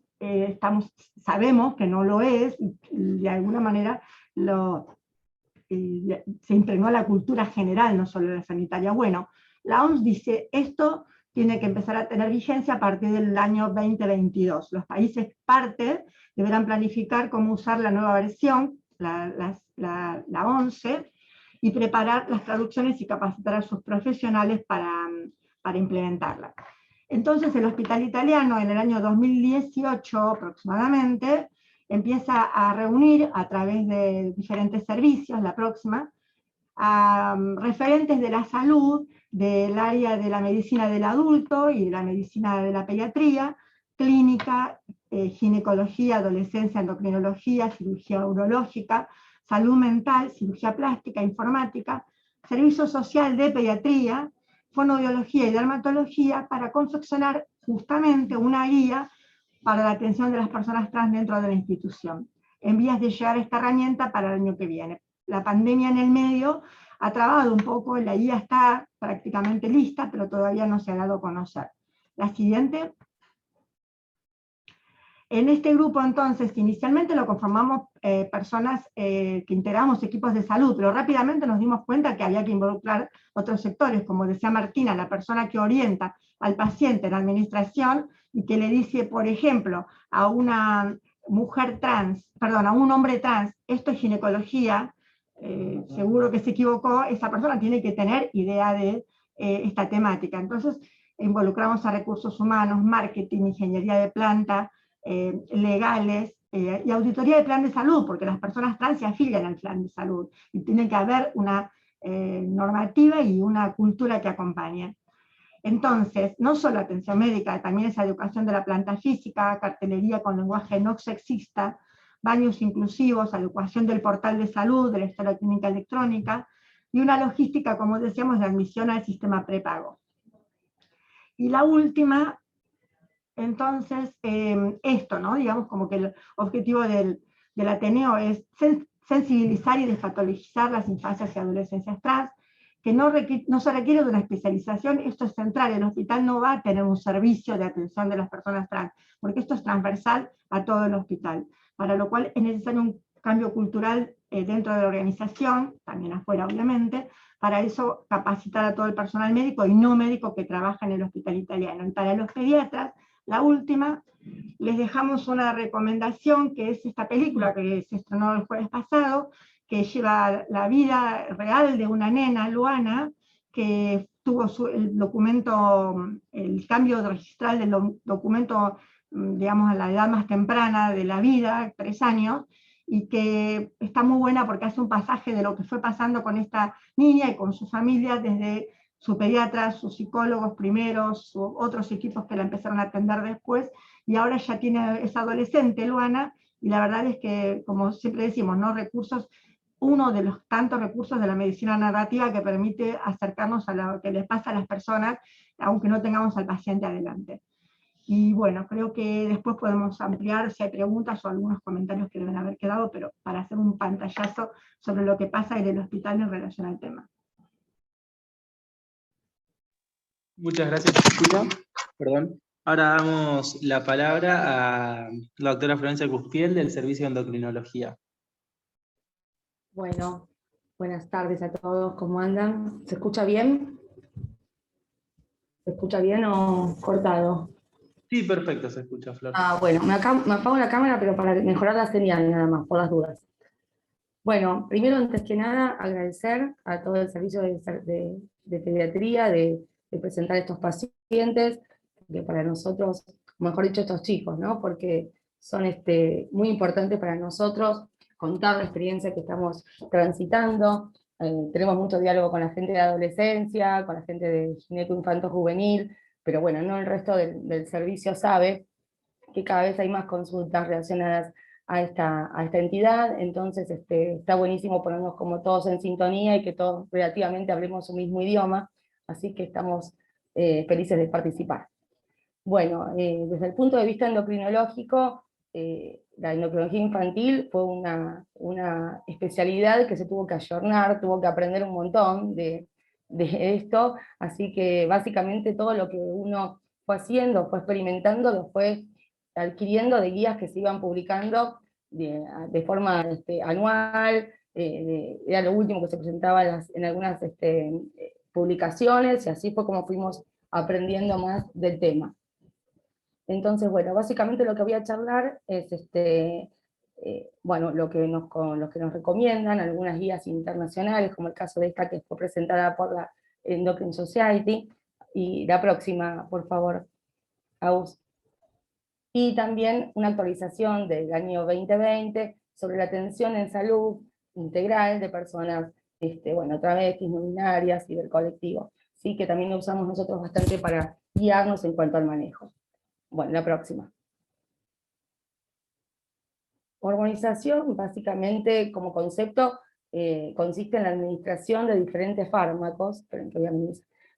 sabemos que no lo es, y de alguna manera se impregnó la cultura general, no solo la sanitaria. Bueno, la OMS dice, esto tiene que empezar a tener vigencia a partir del año 2022. Los países partes deberán planificar cómo usar la nueva versión, la 11, y preparar las traducciones y capacitar a sus profesionales para implementarla. Entonces el Hospital Italiano en el año 2018 aproximadamente empieza a reunir a través de diferentes servicios, la próxima, a referentes de la salud del área de la medicina del adulto y de la medicina de la pediatría, clínica, ginecología, adolescencia, endocrinología, cirugía urológica, salud mental, cirugía plástica, informática, servicio social de pediatría, fonoaudiología y dermatología, para confeccionar justamente una guía para la atención de las personas trans dentro de la institución, en vías de llegar a esta herramienta para el año que viene. La pandemia en el medio ha trabado un poco, la guía está prácticamente lista, pero todavía no se ha dado a conocer. La siguiente. En este grupo, entonces, inicialmente lo conformamos personas que integramos equipos de salud, pero rápidamente nos dimos cuenta que había que involucrar otros sectores, como decía Martina, la persona que orienta al paciente en la administración y que le dice, por ejemplo, a una mujer trans, perdón, a un hombre trans, esto es ginecología, seguro que se equivocó, esa persona tiene que tener idea de esta temática. Entonces, involucramos a recursos humanos, marketing, ingeniería de planta, legales, y auditoría de plan de salud, porque las personas trans se afilian al plan de salud, y tiene que haber una normativa y una cultura que acompañe. Entonces, no solo atención médica, también es educación de la planta física, cartelería con lenguaje no sexista, baños inclusivos, adecuación del portal de salud, de la historia clínica electrónica, y una logística, como decíamos, de admisión al sistema prepago. Y la última, entonces, esto, ¿no? Digamos como que el objetivo del Ateneo es sensibilizar y despatologizar las infancias y adolescencias trans, que no se requiere de una especialización. Esto es central, el hospital no va a tener un servicio de atención de las personas trans, porque esto es transversal a todo el hospital, para lo cual es necesario un cambio cultural dentro de la organización, también afuera obviamente, para eso capacitar a todo el personal médico y no médico que trabaja en el Hospital Italiano. Y para los pediatras, la última, les dejamos una recomendación, que es esta película que se estrenó el jueves pasado, que lleva la vida real de una nena, Luana, que tuvo el documento, el cambio registral del documento, digamos, a la edad más temprana de la vida, 3 años, y que está muy buena porque hace un pasaje de lo que fue pasando con esta niña y con su familia, desde su pediatra, sus psicólogos primeros, otros equipos que la empezaron a atender después, y ahora ya es adolescente, Luana, y la verdad es que, como siempre decimos, ¿no? Recursos, uno de los tantos recursos de la medicina narrativa que permite acercarnos a lo que les pasa a las personas, aunque no tengamos al paciente adelante. Y bueno, creo que después podemos ampliar si hay preguntas o algunos comentarios que deben haber quedado, pero para hacer un pantallazo sobre lo que pasa en el hospital en relación al tema. Muchas gracias, Cecilia. Perdón. Ahora damos la palabra a la doctora Florencia Cuspiel del Servicio de Endocrinología. Bueno, buenas tardes a todos, ¿cómo andan? ¿Se escucha bien? ¿Se escucha bien o cortado? Sí, perfecto, se escucha, Flor. Bueno, me apago la cámara, pero para mejorar la señal nada más, por las dudas. Bueno, primero, antes que nada, agradecer a todo el servicio de pediatría, de presentar estos pacientes, que para nosotros, mejor dicho, estos chicos, ¿no? Porque son muy importantes para nosotros contar la experiencia que estamos transitando. Tenemos mucho diálogo con la gente de adolescencia, con la gente de gineco-infanto-juvenil, pero bueno, no el resto del servicio sabe que cada vez hay más consultas relacionadas a esta entidad, entonces está buenísimo ponernos como todos en sintonía y que todos relativamente hablemos un mismo idioma, así que estamos felices de participar. Bueno, desde el punto de vista endocrinológico, la endocrinología infantil fue una especialidad que se tuvo que ayornar, tuvo que aprender un montón de esto, así que básicamente todo lo que uno fue haciendo, fue experimentando, lo fue adquiriendo de guías que se iban publicando de forma anual, era lo último que se presentaba en algunas publicaciones, y así fue como fuimos aprendiendo más del tema. Entonces, bueno, básicamente lo que voy a charlar es bueno, lo que nos recomiendan algunas guías internacionales, como el caso de esta que fue presentada por la Endocrine Society, y la próxima, por favor, Aus. Y también una actualización del año 2020 sobre la atención en salud integral de personas, bueno, travestis, no binarias y del colectivo, ¿sí? Que también lo usamos nosotros bastante para guiarnos en cuanto al manejo. Bueno, la próxima. Hormonización, básicamente, como concepto, consiste en la administración de diferentes fármacos,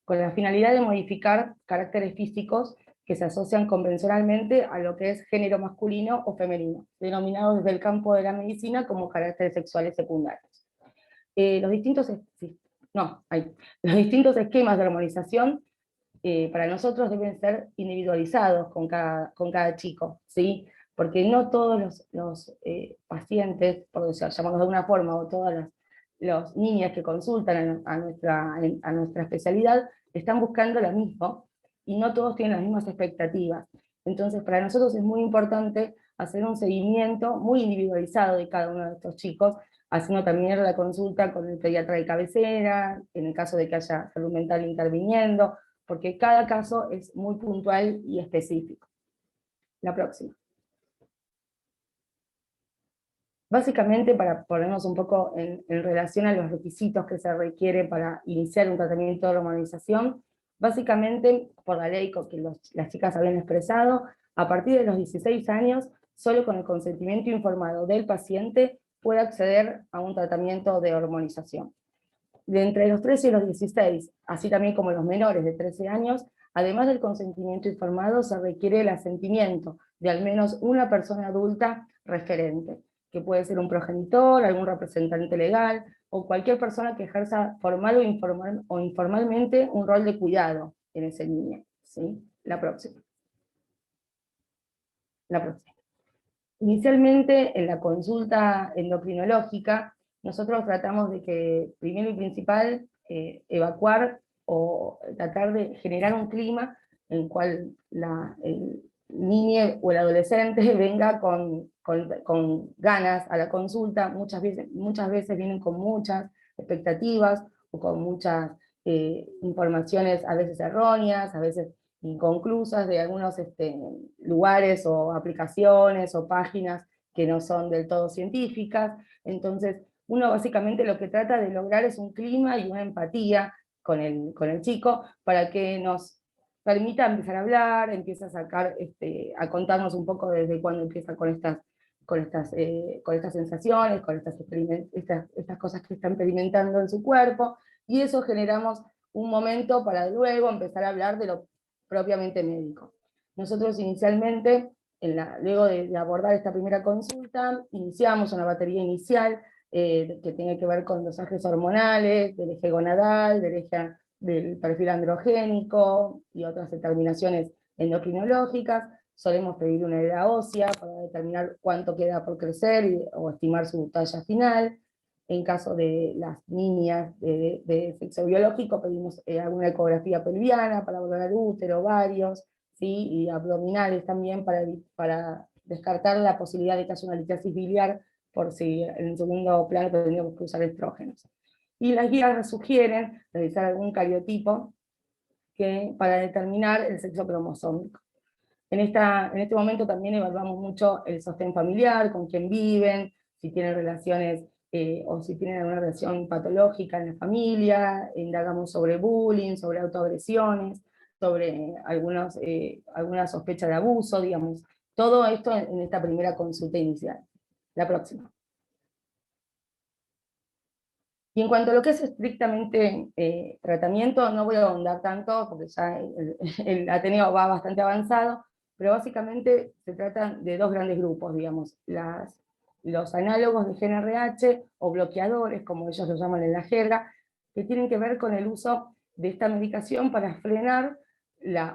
con la finalidad de modificar caracteres físicos que se asocian convencionalmente a lo que es género masculino o femenino, denominados desde el campo de la medicina como caracteres sexuales secundarios. Los distintos esquemas de hormonización para nosotros deben ser individualizados con cada chico, ¿sí? Porque no todos los pacientes, por llamarlos de alguna forma, o todas las niñas que consultan a nuestra especialidad, están buscando lo mismo, y no todos tienen las mismas expectativas. Entonces, para nosotros es muy importante hacer un seguimiento muy individualizado de cada uno de estos chicos, haciendo también la consulta con el pediatra de cabecera, en el caso de que haya salud mental interviniendo, porque cada caso es muy puntual y específico. La próxima. Básicamente, para ponernos un poco en relación a los requisitos que se requiere para iniciar un tratamiento de hormonización, básicamente, por la ley que las chicas habían expresado, a partir de los 16 años, solo con el consentimiento informado del paciente puede acceder a un tratamiento de hormonización. De entre los 13 y los 16, así también como los menores de 13 años, además del consentimiento informado, se requiere el asentimiento de al menos una persona adulta referente, que puede ser un progenitor, algún representante legal, o cualquier persona que ejerza formal o informalmente un rol de cuidado en ese niño, ¿sí? La próxima. La próxima. Inicialmente, en la consulta endocrinológica, nosotros tratamos de que, primero y principal, evacuar o tratar de generar un clima en el cual el niño o el adolescente venga con ganas a la consulta. Muchas veces vienen con muchas expectativas, o con muchas informaciones a veces erróneas, a veces inconclusas, de algunos lugares o aplicaciones o páginas que no son del todo científicas. Entonces, uno básicamente lo que trata de lograr es un clima y una empatía con el chico, para que nos permita empezar a hablar, empieza a sacar, a contarnos un poco desde cuándo empieza con estas sensaciones, con estas cosas que está experimentando en su cuerpo, y eso generamos un momento para luego empezar a hablar de lo propiamente médico. Nosotros inicialmente, luego de abordar esta primera consulta, iniciamos una batería inicial que tiene que ver con dosajes hormonales, del eje gonadal, del eje del perfil androgénico y otras determinaciones endocrinológicas. Solemos pedir una edad ósea para determinar cuánto queda por crecer o estimar su talla final. En caso de las niñas de sexo biológico, pedimos alguna ecografía pelviana para valorar útero, ovarios, ¿sí? Y abdominales también para descartar la posibilidad de que haya una litiasis biliar, por si en el segundo plano tendríamos que usar estrógenos. Y las guías sugieren realizar algún cariotipo para determinar el sexo cromosómico. En este momento también evaluamos mucho el sostén familiar, con quién viven, si tienen relaciones o si tienen alguna relación patológica en la familia, indagamos sobre bullying, sobre autoagresiones, sobre alguna sospecha de abuso, digamos. Todo esto en esta primera consulta inicial. La próxima. Y en cuanto a lo que es estrictamente tratamiento, no voy a ahondar tanto, porque ya el Ateneo va bastante avanzado, pero básicamente se trata de dos grandes grupos, digamos, los análogos de GnRH, o bloqueadores, como ellos lo llaman en la jerga, que tienen que ver con el uso de esta medicación para frenar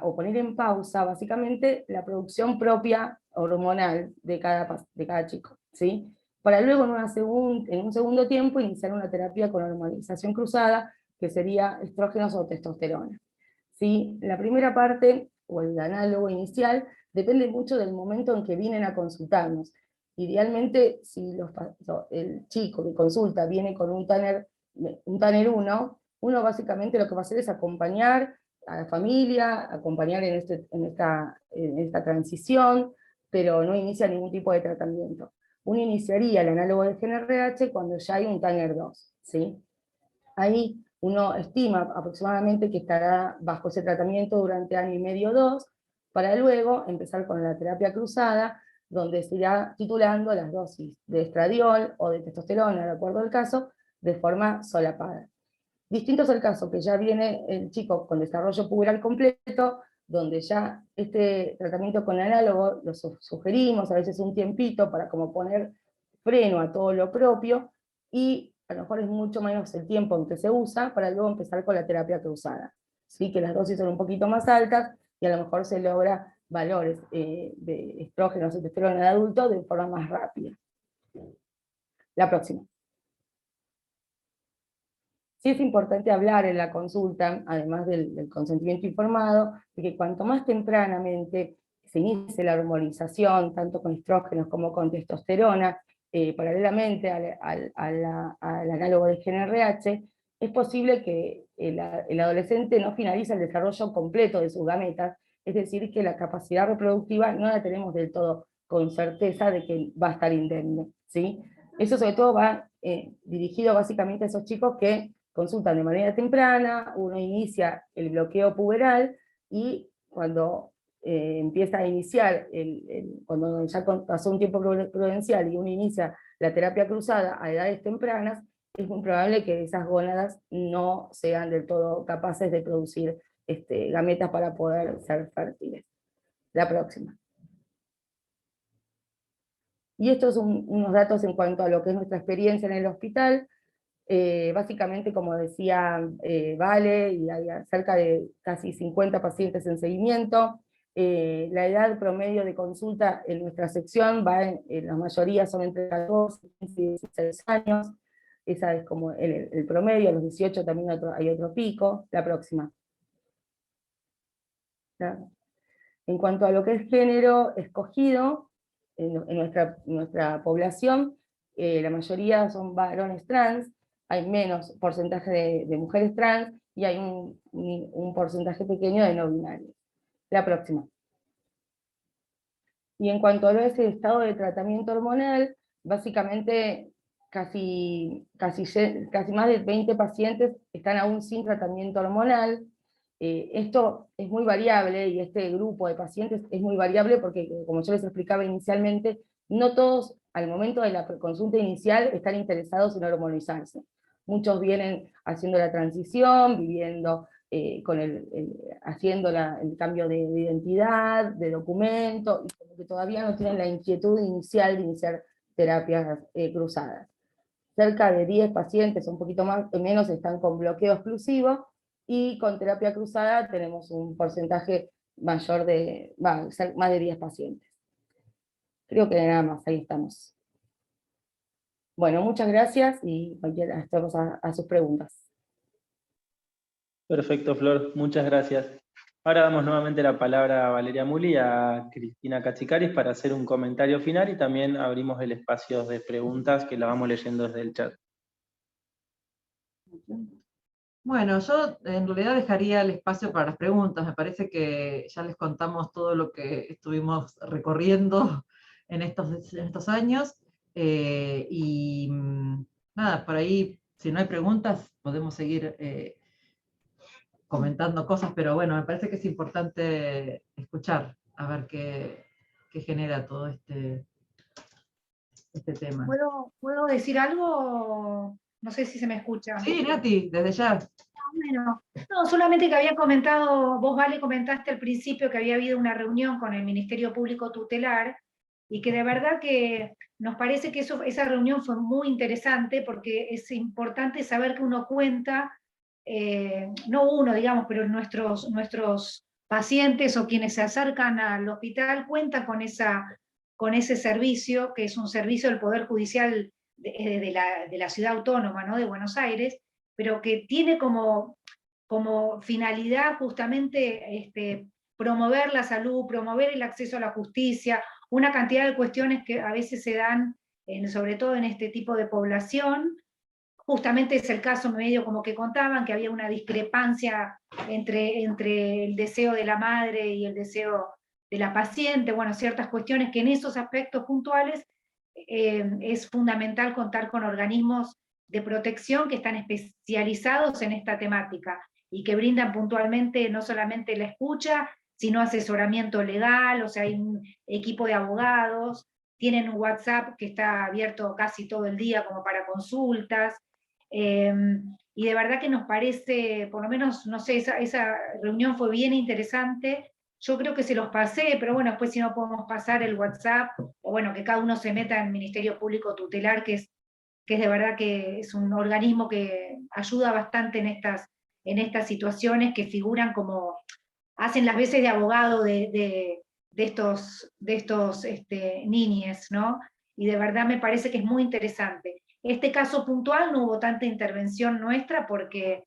o poner en pausa, básicamente, la producción propia hormonal de cada chico, ¿sí? Para luego en un segundo tiempo iniciar una terapia con hormonización cruzada, que sería estrógenos o testosterona. ¿Sí? La primera parte, o el análogo inicial, depende mucho del momento en que vienen a consultarnos. Idealmente, si el chico que consulta viene con un Tanner 1, uno básicamente lo que va a hacer es acompañar a la familia, acompañar en esta transición, pero no inicia ningún tipo de tratamiento. Uno iniciaría el análogo de GnRH cuando ya hay un Tanner 2, ¿sí? Ahí uno estima aproximadamente que estará bajo ese tratamiento durante año y medio o 2, para luego empezar con la terapia cruzada, donde se irá titulando las dosis de estradiol o de testosterona, de acuerdo al caso, de forma solapada. Distinto es el caso que ya viene el chico con desarrollo puberal completo, donde ya este tratamiento con análogo lo sugerimos a veces un tiempito para como poner freno a todo lo propio, y a lo mejor es mucho menos el tiempo en que se usa para luego empezar con la terapia cruzada. ¿Sí? Que las dosis son un poquito más altas y a lo mejor se logra valores de estrógenos y testosterona en adulto de forma más rápida. La próxima. Sí es importante hablar en la consulta, además del consentimiento informado, de que cuanto más tempranamente se inicie la hormonización, tanto con estrógenos como con testosterona, paralelamente al análogo de GnRH, es posible que el adolescente no finalice el desarrollo completo de sus gametas, es decir, que la capacidad reproductiva no la tenemos del todo con certeza de que va a estar indemne, ¿sí? Eso sobre todo va dirigido básicamente a esos chicos que consultan de manera temprana, uno inicia el bloqueo puberal, y cuando empieza a iniciar, cuando ya pasó un tiempo prudencial y uno inicia la terapia cruzada a edades tempranas, es muy probable que esas gónadas no sean del todo capaces de producir gametas para poder ser fértiles. La próxima. Y estos son unos datos en cuanto a lo que es nuestra experiencia en el hospital. Básicamente, como decía Vale, y hay cerca de casi 50 pacientes en seguimiento. La edad promedio de consulta en nuestra sección en la mayoría son entre 14 y 16 años. Esa es como el promedio. A los 18 también hay otro pico. La próxima. ¿No? En cuanto a lo que es género escogido, en nuestra población, la mayoría son varones trans, hay menos porcentaje de mujeres trans, y hay un porcentaje pequeño de no binarios. La próxima. Y en cuanto a ese estado de tratamiento hormonal, básicamente casi más de 20 pacientes están aún sin tratamiento hormonal. Esto es muy variable, y este grupo de pacientes es muy variable porque, como yo les explicaba inicialmente, no todos al momento de la consulta inicial están interesados en hormonizarse. Muchos vienen haciendo la transición, viviendo haciendo el cambio de identidad, de documento, y como que todavía no tienen la inquietud inicial de iniciar terapias cruzadas. Cerca de 10 pacientes, un poquito menos, están con bloqueo exclusivo, y con terapia cruzada tenemos un porcentaje mayor de, más de 10 pacientes. Creo que nada más, ahí estamos. Bueno, muchas gracias y estamos a sus preguntas. Perfecto, Flor, muchas gracias. Ahora damos nuevamente la palabra a Valeria Muli y a Cristina Cachicaris para hacer un comentario final y también abrimos el espacio de preguntas que la vamos leyendo desde el chat. Bueno, yo en realidad dejaría el espacio para las preguntas. Me parece que ya les contamos todo lo que estuvimos recorriendo en estos años. Y nada, por ahí, si no hay preguntas, podemos seguir comentando cosas, pero bueno, me parece que es importante escuchar, a ver qué genera todo este tema. ¿Puedo decir algo? No sé si se me escucha. Sí, Nati, desde ya. Bueno, no, solamente que había comentado, vos, Vale, comentaste al principio que había habido una reunión con el Ministerio Público Tutelar y que de verdad que nos parece que esa reunión fue muy interesante porque es importante saber que uno cuenta, no uno, digamos, pero nuestros pacientes o quienes se acercan al hospital cuentan con ese servicio, que es un servicio del Poder Judicial de la Ciudad Autónoma, ¿no?, de Buenos Aires, pero que tiene como finalidad justamente promover la salud, promover el acceso a la justicia, una cantidad de cuestiones que a veces se dan, sobre todo en este tipo de población. Justamente es el caso medio como que contaban, que había una discrepancia entre el deseo de la madre y el deseo de la paciente, bueno, ciertas cuestiones que en esos aspectos puntuales es fundamental contar con organismos de protección que están especializados en esta temática y que brindan puntualmente no solamente la escucha, sino asesoramiento legal, o sea, hay un equipo de abogados, tienen un WhatsApp que está abierto casi todo el día como para consultas, y de verdad que nos parece, por lo menos, no sé, esa reunión fue bien interesante. Yo creo que se los pasé, pero bueno, después si no podemos pasar el WhatsApp, o bueno, que cada uno se meta en el Ministerio Público Tutelar, que es de verdad que es un organismo que ayuda bastante en estas situaciones que figuran como, hacen las veces de abogado de estos niñes, ¿no? Y de verdad me parece que es muy interesante. Este caso puntual no hubo tanta intervención nuestra porque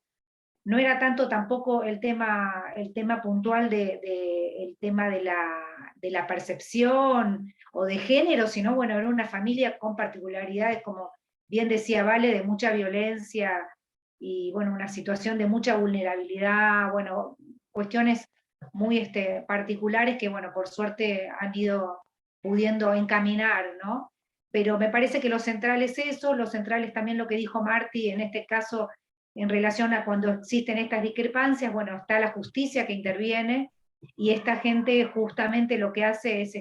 no era tanto tampoco el tema puntual el tema de la percepción o de género, sino bueno, era una familia con particularidades, como bien decía Vale, de mucha violencia y bueno, una situación de mucha vulnerabilidad, bueno, cuestiones muy particulares que bueno, por suerte han ido pudiendo encaminar, ¿no? Pero me parece que lo central es eso, lo central es también lo que dijo Marti, en este caso, en relación a cuando existen estas discrepancias, bueno, está la justicia que interviene, y esta gente justamente lo que hace es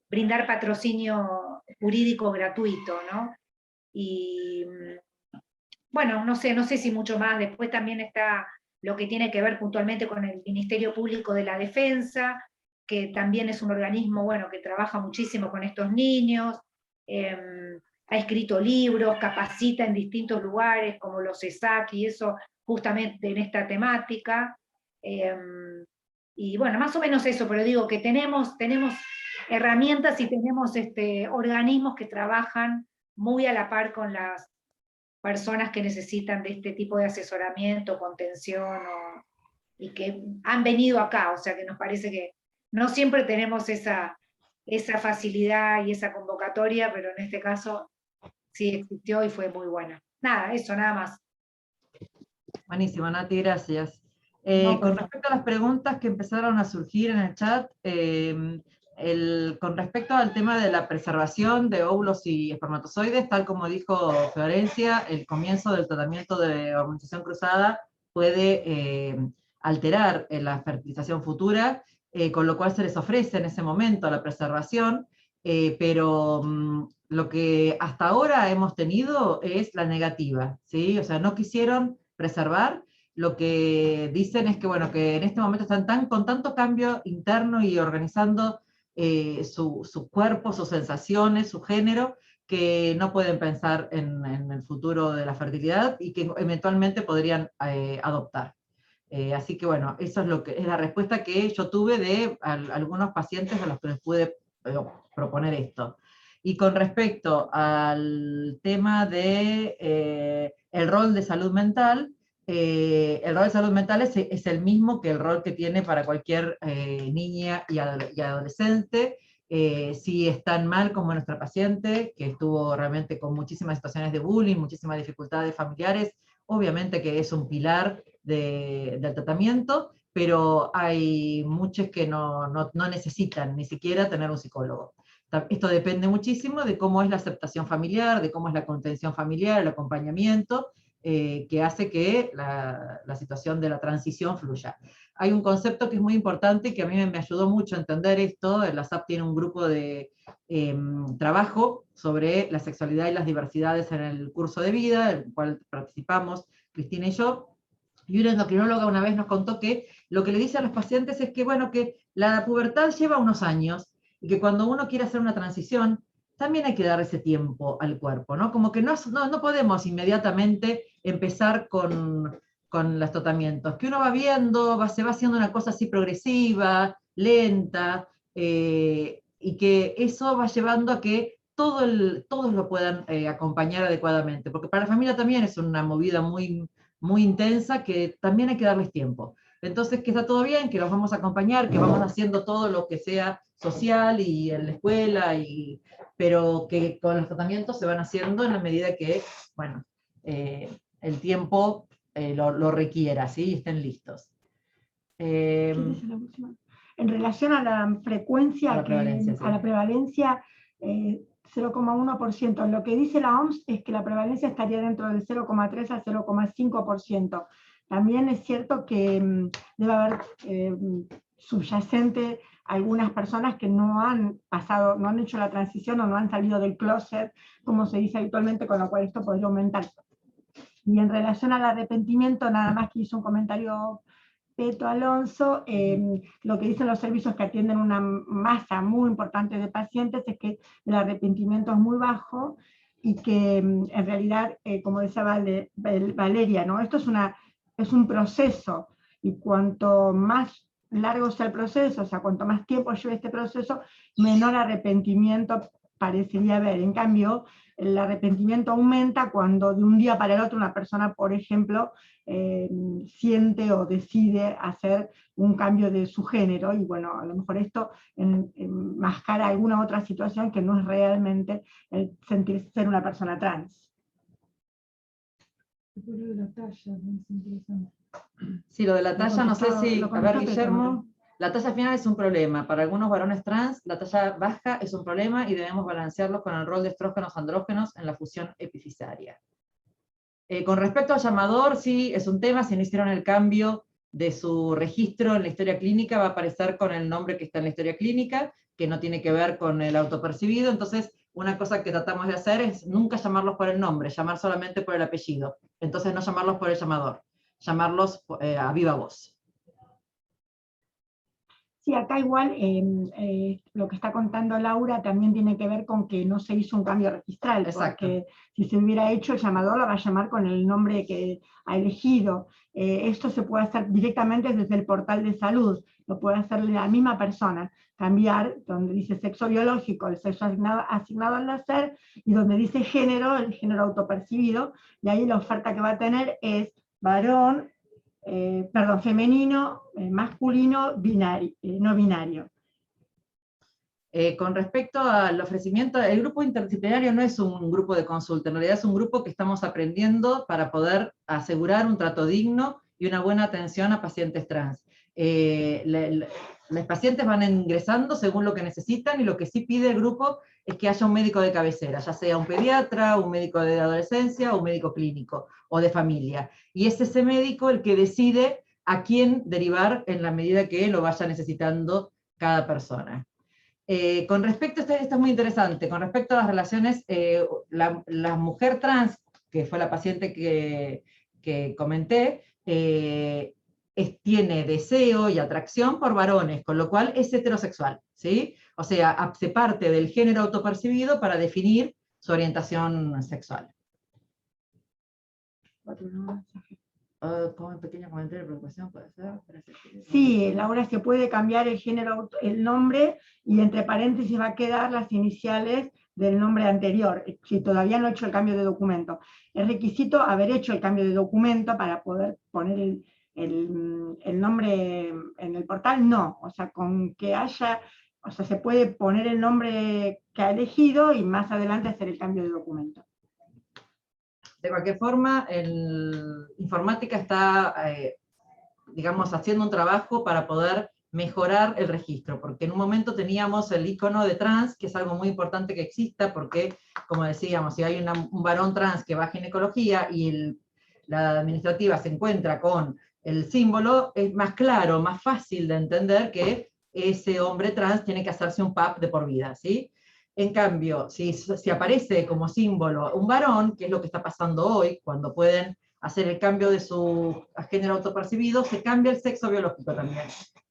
brindar patrocinio jurídico gratuito, ¿no? Y bueno, no sé si mucho más. Después también está lo que tiene que ver puntualmente con el Ministerio Público de la Defensa, que también es un organismo, bueno, que trabaja muchísimo con estos niños, ha escrito libros, capacita en distintos lugares, como los ESAC y eso, justamente en esta temática. Y bueno, más o menos eso, pero digo que tenemos herramientas y tenemos organismos que trabajan muy a la par con las personas que necesitan de este tipo de asesoramiento, contención, y que han venido acá, o sea que nos parece que no siempre tenemos esa facilidad y esa convocatoria, pero en este caso sí existió y fue muy buena. Nada, eso, nada más. Buenísimo, Nati, gracias. No, con respecto a las preguntas que empezaron a surgir en el chat, con respecto al tema de la preservación de óvulos y espermatozoides, tal como dijo Florencia, el comienzo del tratamiento de hormonización cruzada puede alterar la fertilización futura, con lo cual se les ofrece en ese momento la preservación, pero lo que hasta ahora hemos tenido es la negativa, ¿sí? O sea, no quisieron preservar. Lo que dicen es que, bueno, que en este momento están con tanto cambio interno y organizando su cuerpo, sus sensaciones, su género, que no pueden pensar en el futuro de la fertilidad y que eventualmente podrían adoptar. Así que bueno, eso es lo que es la respuesta que yo tuve de algunos pacientes a los que les pude proponer esto. Y con respecto al tema de el rol de salud mental, el rol de salud mental es el mismo que el rol que tiene para cualquier niña y adolescente. Si están mal como nuestra paciente, que estuvo realmente con muchísimas situaciones de bullying, muchísimas dificultades familiares, obviamente que es un pilar del tratamiento, pero hay muchos que no necesitan ni siquiera tener un psicólogo. Esto depende muchísimo de cómo es la aceptación familiar, de cómo es la contención familiar, el acompañamiento, que hace que la situación de la transición fluya. Hay un concepto que es muy importante y que a mí me ayudó mucho a entender esto. La SAP tiene un grupo de trabajo sobre la sexualidad y las diversidades en el curso de vida, en el cual participamos Cristina y yo. Y una endocrinóloga una vez nos contó que lo que le dice a los pacientes es que, bueno, que la pubertad lleva unos años y que cuando uno quiere hacer una transición, también hay que dar ese tiempo al cuerpo, ¿no? Como que no podemos inmediatamente empezar con los tratamientos, que uno va viendo, se va haciendo una cosa así progresiva, lenta, y que eso va llevando a que todos lo puedan acompañar adecuadamente, porque para la familia también es una movida muy, muy intensa que también hay que darles tiempo. Entonces, que está todo bien, que los vamos a acompañar, que vamos haciendo todo lo que sea social y en la escuela, pero que con los tratamientos se van haciendo en la medida que, bueno, el tiempo lo requiera, ¿sí? Y estén listos. En relación a la frecuencia, a la prevalencia, 0,1%. Lo que dice la OMS es que la prevalencia estaría dentro del 0,3 al 0,5%. También es cierto que debe haber subyacente algunas personas que no han pasado, no han hecho la transición o no han salido del closet, como se dice habitualmente, con lo cual esto podría aumentar. Y en relación al arrepentimiento, nada más que hizo un comentario Peto Alonso, lo que dicen los servicios que atienden una masa muy importante de pacientes es que el arrepentimiento es muy bajo y que en realidad, como decía Valeria, ¿no? Esto es un proceso, y cuanto más largo sea el proceso, o sea, cuanto más tiempo lleve este proceso, menor arrepentimiento parecería haber. En cambio, el arrepentimiento aumenta cuando de un día para el otro una persona, por ejemplo, siente o decide hacer un cambio de su género, y bueno, a lo mejor esto enmascara alguna otra situación que no es realmente el sentirse ser una persona trans. Sí, lo de la talla, no sé si, a ver, Guillermo, la talla final es un problema. Para algunos varones trans, la talla baja es un problema y debemos balancearlo con el rol de estrógenos andrógenos en la fusión epifisaria. Con respecto al llamador, sí, es un tema. Si no hicieron el cambio de su registro en la historia clínica, va a aparecer con el nombre que está en la historia clínica, que no tiene que ver con el autopercibido. Entonces, una cosa que tratamos de hacer es nunca llamarlos por el nombre, llamar solamente por el apellido. Entonces, no llamarlos por el llamador, llamarlos a viva voz. Sí, acá igual lo que está contando Laura también tiene que ver con que no se hizo un cambio registral. Exacto. Porque si se hubiera hecho, el llamador lo va a llamar con el nombre que ha elegido. Esto se puede hacer directamente desde el portal de salud, lo puede hacer la misma persona, cambiar donde dice sexo biológico, el sexo asignado al nacer, y donde dice género, el género autopercibido, y ahí la oferta que va a tener es varón, femenino, masculino, binario, no binario. Con respecto al ofrecimiento, el grupo interdisciplinario no es un grupo de consulta, en realidad es un grupo que estamos aprendiendo para poder asegurar un trato digno y una buena atención a pacientes trans. Los pacientes van ingresando según lo que necesitan, y lo que sí pide el grupo es que haya un médico de cabecera, ya sea un pediatra, un médico de adolescencia, o un médico clínico o de familia. Y es ese médico el que decide a quién derivar en la medida que lo vaya necesitando cada persona. Con respecto, esto es muy interesante, con respecto a las relaciones, la mujer trans, que fue la paciente que comenté, tiene deseo y atracción por varones, con lo cual es heterosexual, ¿sí? O sea, se parte del género autopercibido para definir su orientación sexual. Como un pequeño comentario de preocupación, ¿puede ser? Sí, Laura, se puede cambiar el género, el nombre, y entre paréntesis va a quedar las iniciales del nombre anterior, si todavía no he hecho el cambio de documento. Es requisito haber hecho el cambio de documento para poder poner el nombre en el portal, no. O sea, con que haya, o sea, se puede poner el nombre que ha elegido y más adelante hacer el cambio de documento. De cualquier forma, Informática está, digamos, haciendo un trabajo para poder mejorar el registro, porque en un momento teníamos el icono de trans, que es algo muy importante que exista, porque, como decíamos, si hay un varón trans que va a ginecología y la administrativa se encuentra con el símbolo, es más claro, más fácil de entender que ese hombre trans tiene que hacerse un PAP de por vida, ¿sí? En cambio, si aparece como símbolo un varón, que es lo que está pasando hoy, cuando pueden hacer el cambio de su género autopercibido, se cambia el sexo biológico también.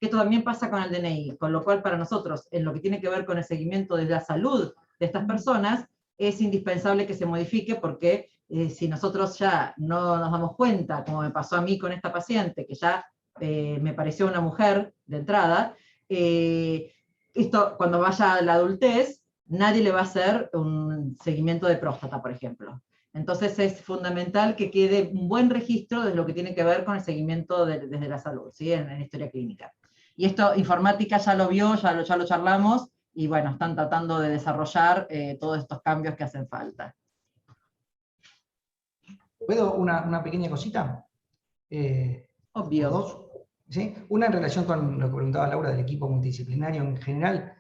Esto también pasa con el DNI, con lo cual para nosotros, en lo que tiene que ver con el seguimiento de la salud de estas personas, es indispensable que se modifique, porque si nosotros ya no nos damos cuenta, como me pasó a mí con esta paciente, que ya me pareció una mujer de entrada, esto cuando vaya a la adultez, nadie le va a hacer un seguimiento de próstata, por ejemplo. Entonces es fundamental que quede un buen registro de lo que tiene que ver con el seguimiento desde la salud, ¿sí? en historia clínica. Y esto, Informática ya lo vio, ya lo charlamos, y bueno, están tratando de desarrollar todos estos cambios que hacen falta. ¿Puedo una pequeña cosita? Obvio. Dos. ¿Sí? Una en relación con lo que preguntaba Laura del equipo multidisciplinario en general.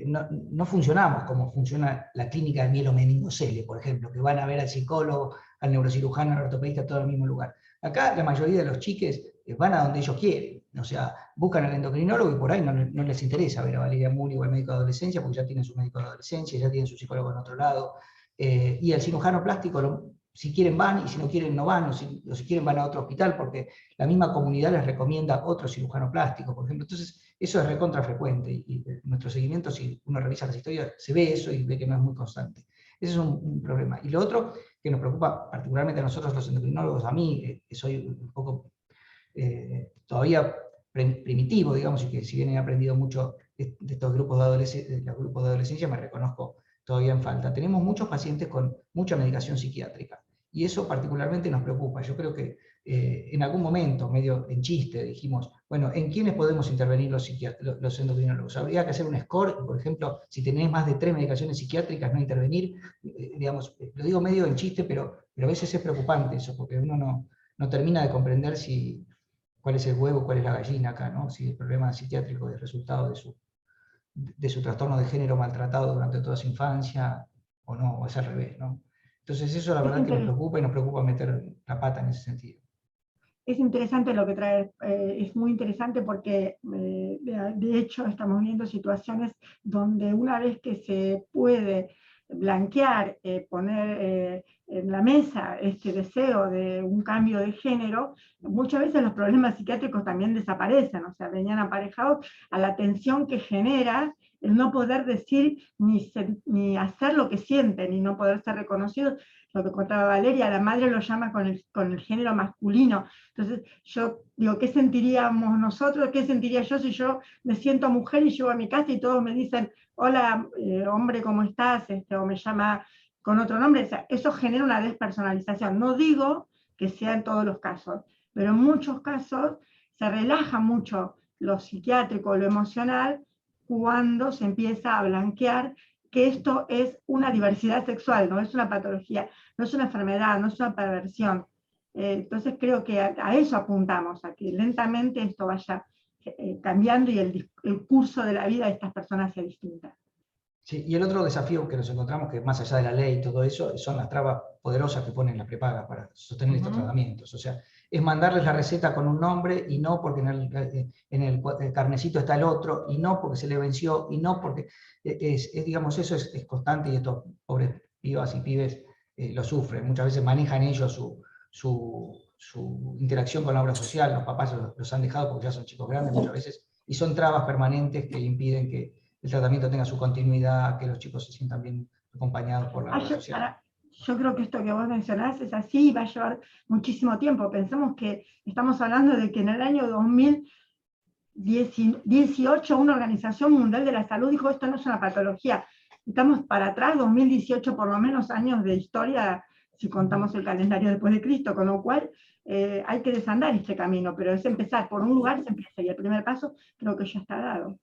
No funcionamos como funciona la clínica de mielomeningocele, por ejemplo, que van a ver al psicólogo, al neurocirujano, al ortopedista, todo en el mismo lugar. Acá la mayoría de los chiques van a donde ellos quieren, o sea, buscan al endocrinólogo y por ahí no les interesa ver a Valeria Muri o al médico de adolescencia, porque ya tienen su médico de adolescencia, ya tienen su psicólogo en otro lado, y el cirujano plástico, si quieren van, y si no quieren no van, o si quieren van a otro hospital, porque la misma comunidad les recomienda otro cirujano plástico, por ejemplo. Entonces, eso es recontra frecuente, y nuestro seguimiento, si uno revisa las historias, se ve eso y ve que no es muy constante. Ese es un problema. Y lo otro que nos preocupa particularmente a nosotros los endocrinólogos, a mí, que soy un poco todavía primitivo, digamos, y que si bien he aprendido mucho de estos grupos de adolescencia, me reconozco todavía en falta. Tenemos muchos pacientes con mucha medicación psiquiátrica, y eso particularmente nos preocupa. Yo creo que en algún momento, medio en chiste, dijimos, bueno, ¿en quiénes podemos intervenir los endocrinólogos? Habría que hacer un score, por ejemplo, si tenés más de 3 medicaciones psiquiátricas, no intervenir, digamos, lo digo medio en chiste, pero a veces es preocupante eso, porque uno no termina de comprender cuál es el huevo, cuál es la gallina acá, ¿no? Si el problema psiquiátrico es resultado de su trastorno de género maltratado durante toda su infancia, o no, o es al revés, ¿no? Entonces eso la verdad que nos preocupa, y nos preocupa meter la pata en ese sentido. Es interesante lo que trae, es muy interesante porque de hecho estamos viendo situaciones donde una vez que se puede blanquear, poner en la mesa este deseo de un cambio de género, muchas veces los problemas psiquiátricos también desaparecen, o sea, venían aparejados a la tensión que genera el no poder decir ni hacer lo que sienten, y no poder ser reconocidos. Lo que contaba Valeria, la madre lo llama con el género masculino. Entonces yo digo, ¿qué sentiríamos nosotros? ¿Qué sentiría yo si yo me siento mujer y llego a mi casa y todos me dicen, hola, hombre, ¿cómo estás? O me llama con otro nombre. O sea, eso genera una despersonalización. No digo que sea en todos los casos, pero en muchos casos se relaja mucho lo psiquiátrico, lo emocional, cuando se empieza a blanquear que esto es una diversidad sexual, no es una patología, no es una enfermedad, no es una perversión. Entonces creo que a eso apuntamos, a que lentamente esto vaya cambiando y el curso de la vida de estas personas sea distinta. Sí, y el otro desafío que nos encontramos, que más allá de la ley y todo eso, son las trabas poderosas que ponen la prepaga para sostener estos tratamientos. O sea, es mandarles la receta con un nombre, y no porque en el carnecito está el otro, y no porque se le venció, y no porque, digamos, eso es constante, y estos pobres pibas y pibes lo sufren. Muchas veces manejan ellos su interacción con la obra social, los papás los han dejado porque ya son chicos grandes muchas veces, y son trabas permanentes que impiden que el tratamiento tenga su continuidad, que los chicos se sientan bien acompañados por la obra social. Yo creo que esto que vos mencionás es así y va a llevar muchísimo tiempo. Pensemos que estamos hablando de que en el año 2018 una Organización Mundial de la Salud dijo esto no es una patología. Estamos para atrás, 2018 por lo menos años de historia, si contamos el calendario después de Cristo, con lo cual hay que desandar este camino, pero es empezar, por un lugar se empieza, y el primer paso creo que ya está dado.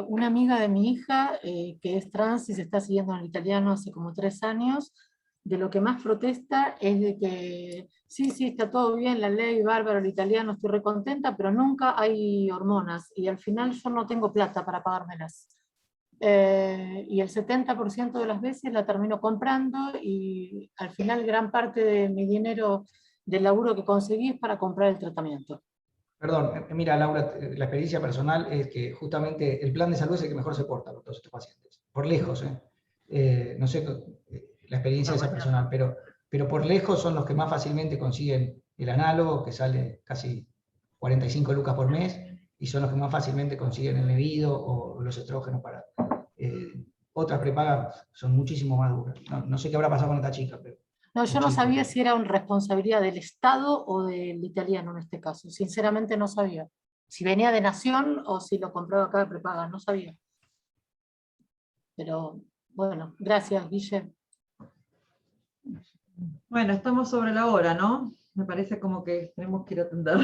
Una amiga de mi hija, que es trans y se está siguiendo en el italiano hace como 3 años, de lo que más protesta es de que sí, está todo bien, la ley, bárbaro, el italiano, estoy recontenta, pero nunca hay hormonas, y al final yo no tengo plata para pagármelas. Y el 70% de las veces la termino comprando, y al final gran parte de mi dinero del laburo que conseguí es para comprar el tratamiento. Perdón, mira Laura, la experiencia personal es que justamente el plan de salud es el que mejor se porta con todos estos pacientes, por lejos, no sé la experiencia de esa personal, pero por lejos son los que más fácilmente consiguen el análogo, que sale casi 45 lucas por mes, y son los que más fácilmente consiguen el Nevido o los estrógenos para... otras prepagas son muchísimo más duras. No sé qué habrá pasado con esta chica, pero... No, yo no sabía si era una responsabilidad del Estado o del italiano en este caso. Sinceramente no sabía. Si venía de Nación o si lo compraba acá de prepaga, no sabía. Pero bueno, gracias, Guille. Bueno, estamos sobre la hora, ¿no? Me parece como que tenemos que ir a atender.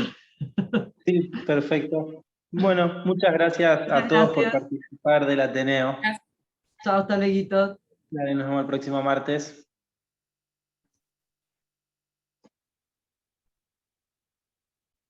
Sí, perfecto. Bueno, muchas gracias a todos por participar del Ateneo. Chao, hasta luego. Dale, nos vemos el próximo martes.